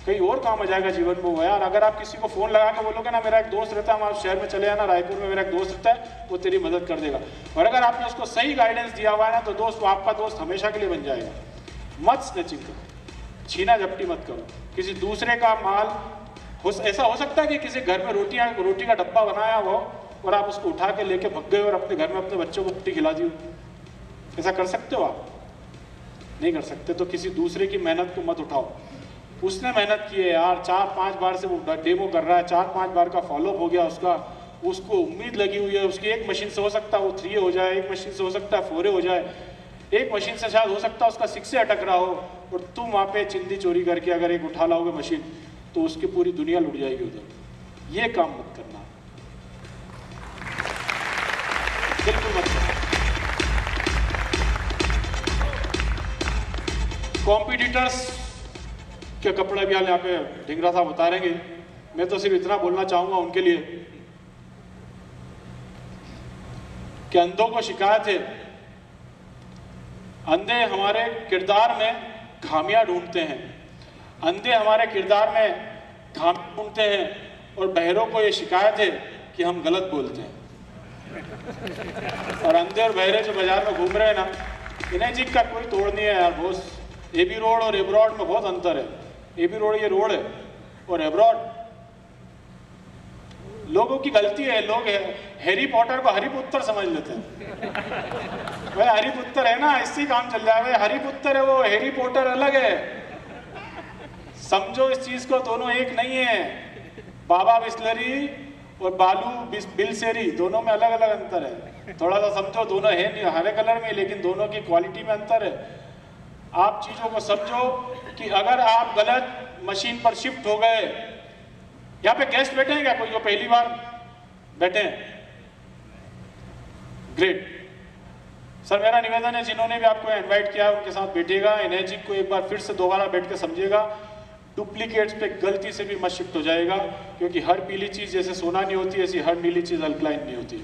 [SPEAKER 1] कहीं और काम आ जाएगा जीवन में वो यार। अगर आप किसी को फ़ोन लगा के बोलोगे ना मेरा एक दोस्त रहता है, हम आप शहर में चले आना, रायपुर में मेरा एक दोस्त रहता है, वो तेरी मदद कर देगा। और अगर आपने उसको सही गाइडेंस दिया हुआ है ना, तो दोस्त वो आपका दोस्त हमेशा के लिए बन जाएगा। मत स्नैचिंग करो, छीना झपटी मत करो, किसी दूसरे का माल ऐसा हो सकता है कि किसी घर में रोटी का डब्बा बनाया हो और आप उसको उठा के लेके भग गए और अपने घर में अपने बच्चों को रोटी खिला दी। ऐसा कर सकते हो आप? नहीं कर सकते। तो किसी दूसरे की मेहनत को मत उठाओ। उसने मेहनत की है यार, 4-5 बार से वो डेमो कर रहा है, 4-5 बार का फॉलोअप हो गया उसका, उसको उम्मीद लगी हुई है। उसकी एक मशीन से हो सकता है वो 3 हो जाए, एक मशीन से हो सकता है 4 हो जाए, एक मशीन से शायद हो सकता है उसका 6 अटक रहा हो, और तुम वहाँ पे चिंदी चोरी करके अगर एक उठा लाओगे मशीन, तो उसकी पूरी दुनिया लुट जाएगी उधर। ये काम मत करना, बिल्कुल मत करना। कॉम्पिटिटर्स के कपड़े भी यहाँ पे ढिंगरा साहब उतारेंगे। मैं तो सिर्फ इतना बोलना चाहूंगा उनके लिए कि अंधों को शिकायत है, अंधे हमारे किरदार में खामियां ढूंढते हैं, अंधे हमारे किरदार में खामियां ढूंढते हैं, और बहरों को ये शिकायत है कि हम गलत बोलते हैं। और अंधे और बहरे जो बाजार में घूम रहे हैं ना, इन्हें जी का कोई तोड़ नहीं है यार बोस। एबी रोड और एब्रॉड में बहुत अंतर है। एबी रोड ये रोड है, और एब्रॉड लोगों की गलती है। लोग हैरी पॉटर को हरिपुत्र समझ लेते हैं। भाई हरिपुत्र है ना, इससे काम चल जाएगा। हरिपुत्र है वो, हैरी पॉटर अलग है। समझो इस चीज को, दोनों एक नहीं है। बाबा बिस्लरी और बालू बिलसेरी, दोनों में अलग अलग अंतर है। थोड़ा सा समझो, दोनों है नहीं हरे कलर में, लेकिन दोनों की क्वालिटी में अंतर है। आप चीजों को समझो कि अगर आप गलत मशीन पर शिफ्ट हो गए, यहाँ पे गेस्ट बैठे हैं क्या कोई जो पहली बार बैठे हैं? ग्रेट सर, मेरा निवेदन है जिन्होंने भी आपको इनवाइट किया उनके साथ बैठिएगा। एनर्जिक को एक बार फिर से दोबारा बैठ के समझिएगा। डुप्लीकेट्स पे गलती से भी मत शिफ्ट हो जाएगा, क्योंकि हर पीली चीज जैसे सोना नहीं होती, ऐसी हर नीली चीज अल्कलाइन नहीं होती।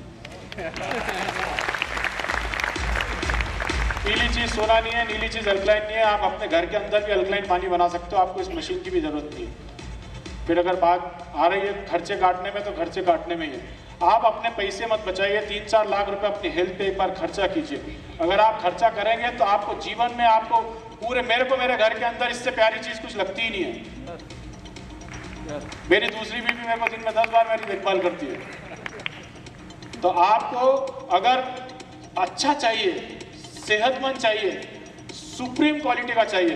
[SPEAKER 1] पीली चीज सोना नहीं है, नीली चीज अल्कलाइन नहीं है। आप अपने घर के अंदर भी अल्कलाइन पानी बना सकते हो, आपको इस मशीन की भी जरूरत नहीं है। फिर अगर बात आ रही है खर्चे काटने में, तो खर्चे काटने में ही है। आप अपने पैसे मत बचाइए, 3-4 लाख रुपए अपनी हेल्थ पे एक बार खर्चा कीजिए। अगर आप खर्चा करेंगे तो आपको जीवन में, आपको पूरे, मेरे घर के अंदर इससे प्यारी चीज कुछ लगती ही नहीं है। मेरी दूसरी बीवी मेरे को दिन में 10 बार मेरी देखभाल करती है। तो आपको अगर अच्छा चाहिए, सेहतमंद चाहिए, सुप्रीम क्वालिटी का चाहिए,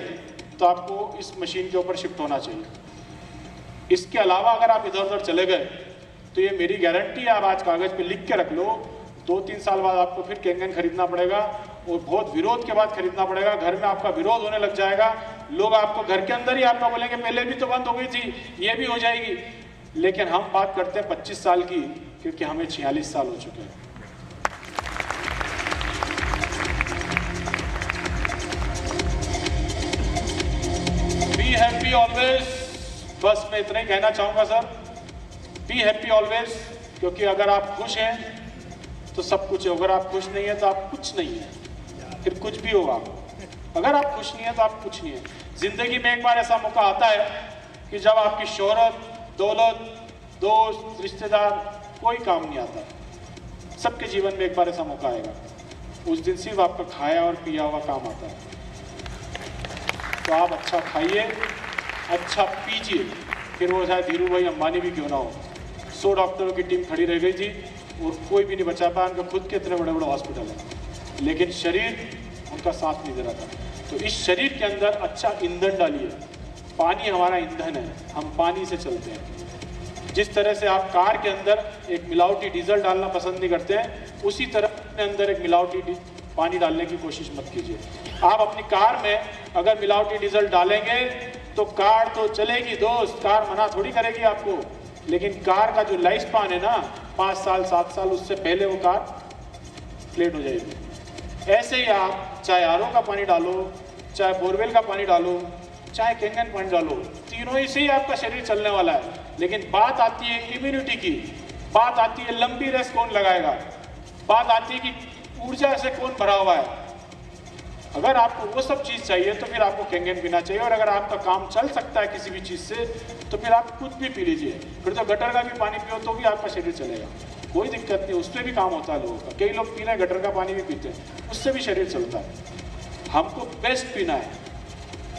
[SPEAKER 1] तो आपको इस मशीन के ऊपर शिफ्ट होना चाहिए। इसके अलावा अगर आप इधर उधर चले गए तो ये मेरी गारंटी है, आप आज कागज पे लिख के रख लो, 2-3 साल बाद आपको फिर कैंगन खरीदना पड़ेगा, और बहुत विरोध के बाद खरीदना पड़ेगा। घर में आपका विरोध होने लग जाएगा, लोग आपको घर के अंदर ही आपका बोलेंगे पहले भी तो बंद हो गई थी, ये भी हो जाएगी। लेकिन हम बात करते हैं 25 साल की, क्योंकि हमें 46 साल हो चुके हैं। बी हैप्पी ऑलवेज, बस मैं इतना ही कहना चाहूंगा सर। बी हैप्पी ऑलवेज, क्योंकि अगर आप खुश हैं तो सब कुछ है, अगर आप खुश नहीं है तो आप कुछ नहीं है, फिर कुछ भी होगा। अगर आप खुश नहीं है तो आप कुछ नहीं है। जिंदगी में एक बार ऐसा मौका आता है कि जब आपकी शोहरत, दौलत, दोस्त, रिश्तेदार कोई काम नहीं आता। सबके जीवन में एक बार ऐसा मौका आएगा, उस दिन सिर्फ आपका खाया और पिया हुआ काम आता है। तो आप अच्छा खाइए, अच्छा पीजिए, फिर वो चाहे धीरू भाई अंबानी भी क्यों ना हो। 100 डॉक्टरों की टीम खड़ी रह गई थी और कोई भी नहीं बचा पाया, उनके खुद के इतने बड़े बड़े हॉस्पिटल हैं, लेकिन शरीर उनका साथ नहीं दे रहा था। तो इस शरीर के अंदर अच्छा ईंधन डालिए। पानी हमारा ईंधन है, हम पानी से चलते हैं। जिस तरह से आप कार के अंदर एक मिलावटी डीजल डालना पसंद नहीं करते हैं, उसी तरह अपने अंदर एक मिलावटी पानी डालने की कोशिश मत कीजिए। आप अपनी कार में अगर मिलावटी डीजल डालेंगे तो कार तो चलेगी दोस्त, कार मना थोड़ी करेगी आपको, लेकिन कार का जो लाइफ स्पान है ना 5 साल 7 साल, उससे पहले वो कार फ्लेट हो जाएगी। ऐसे ही आप चाहे आरओ का पानी डालो, चाहे बोरवेल का पानी डालो, चाहे कैंगन पानी डालो, तीनों ही से ही आपका शरीर चलने वाला है। लेकिन बात आती है इम्यूनिटी की, बात आती है लंबी रेस कौन लगाएगा, बात आती है कि ऊर्जा से कौन भरा हुआ है। अगर आपको वो सब चीज़ चाहिए तो फिर आपको कैंगन पीना चाहिए, और अगर आपका काम चल सकता है किसी भी चीज़ से तो फिर आप कुछ भी पी लीजिए। फिर तो गटर का भी पानी पियो तो भी आपका शरीर चलेगा, कोई दिक्कत नहीं, उसमें भी काम होता है लोगों का। कई लोग पीना गटर का पानी भी पीते हैं, उससे भी शरीर चलता है। हमको बेस्ट पीना है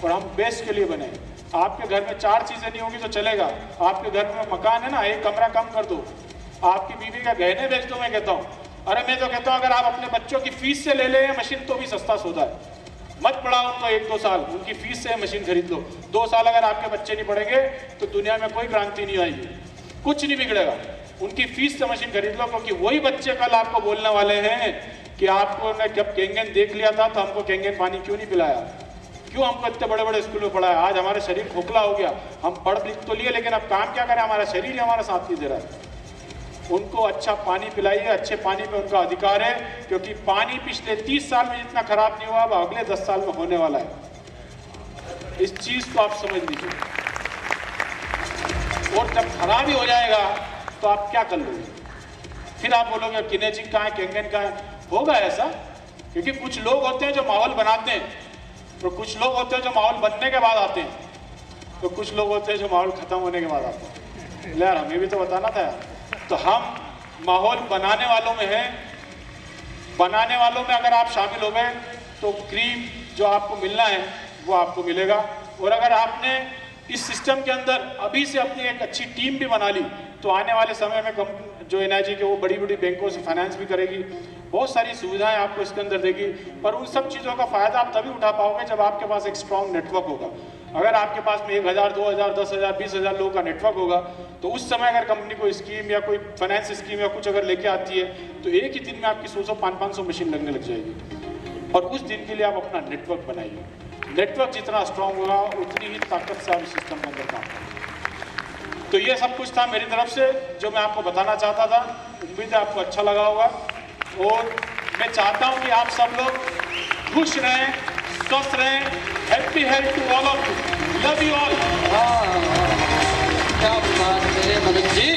[SPEAKER 1] और हम बेस्ट के लिए बने। आपके घर में 4 चीज़ें नहीं होगी तो चलेगा। आपके घर में मकान है ना, एक कमरा कम कर दो, आपकी बीवी का गहने बेच दो। मैं कहता हूँ, अरे मैं तो कहता हूँ अगर आप अपने बच्चों की फीस से ले लें मशीन तो भी सस्ता सौदा है। मत पढ़ाओ उनको 1-2 साल, उनकी फीस से मशीन खरीद लो। 2 साल अगर आपके बच्चे नहीं पढ़ेंगे तो दुनिया में कोई क्रांति नहीं आएगी, कुछ नहीं बिगड़ेगा। उनकी फीस से मशीन खरीद लो, क्योंकि वही बच्चे कल आपको बोलने वाले हैं कि आपको ने जब कैंगन देख लिया था तो हमको कैंगन पानी क्यों नहीं पिलाया, क्यों हमको इतने बड़े बड़े स्कूल में पढ़ाया। आज हमारा शरीर खोखला हो गया, हम पढ़ लिख तो लिए लेकिन अब काम क्या करें, हमारा शरीर ही हमारा साथ नहीं दे रहा है। उनको अच्छा पानी पिलाइए, अच्छे पानी पे उनका अधिकार है, क्योंकि पानी पिछले 30 साल में जितना खराब नहीं हुआ अब अगले 10 साल में होने वाला है। इस चीज को आप समझ लीजिए। और जब खराब ही हो जाएगा तो आप क्या कर लोगे, फिर आप बोलोगे किनेजिक कहाँ है, कैंगन कहाँ है। होगा ऐसा, क्योंकि कुछ लोग होते हैं जो माहौल बनाते हैं, तो कुछ लोग होते हैं जो माहौल बनने के बाद आते हैं, तो कुछ लोग होते हैं जो माहौल खत्म होने के बाद आते हैं। यार हमें भी तो बताना था यार। तो हम माहौल बनाने वालों में हैं, बनाने वालों में अगर आप शामिल हो गए तो क्रीम जो आपको मिलना है वो आपको मिलेगा। और अगर आपने इस सिस्टम के अंदर अभी से अपनी एक अच्छी टीम भी बना ली तो आने वाले समय में जो एनआईजी के वो बड़ी बड़ी बैंकों से फाइनेंस भी करेगी, बहुत सारी सुविधाएं आपको इसके अंदर देगी। पर उन सब चीज़ों का फायदा आप तभी उठा पाओगे जब आपके पास एक स्ट्रॉन्ग नेटवर्क होगा। अगर आपके पास में 1000, 2000, 10,000, 20,000 लोगों का नेटवर्क होगा तो उस समय अगर कंपनी कोई स्कीम या कोई फाइनेंस स्कीम या कुछ अगर लेके आती है तो एक ही दिन में आपकी 100-500 मशीन लगने लग जाएगी। और उस दिन के लिए आप अपना नेटवर्क बनाइए। नेटवर्क जितना स्ट्रांग होगा उतनी ही ताकत से आप इस सिस्टम के अंदर काम करेंगे। तो ये सब कुछ था मेरी तरफ से जो मैं आपको बताना चाहता था। उम्मीद है आपको अच्छा लगा होगा, और मैं चाहता हूँ कि आप सब लोग खुश रहें, स्वस्थ रहें। Happy health to all of you, love you all.
[SPEAKER 2] क्या बात है मनोज जी।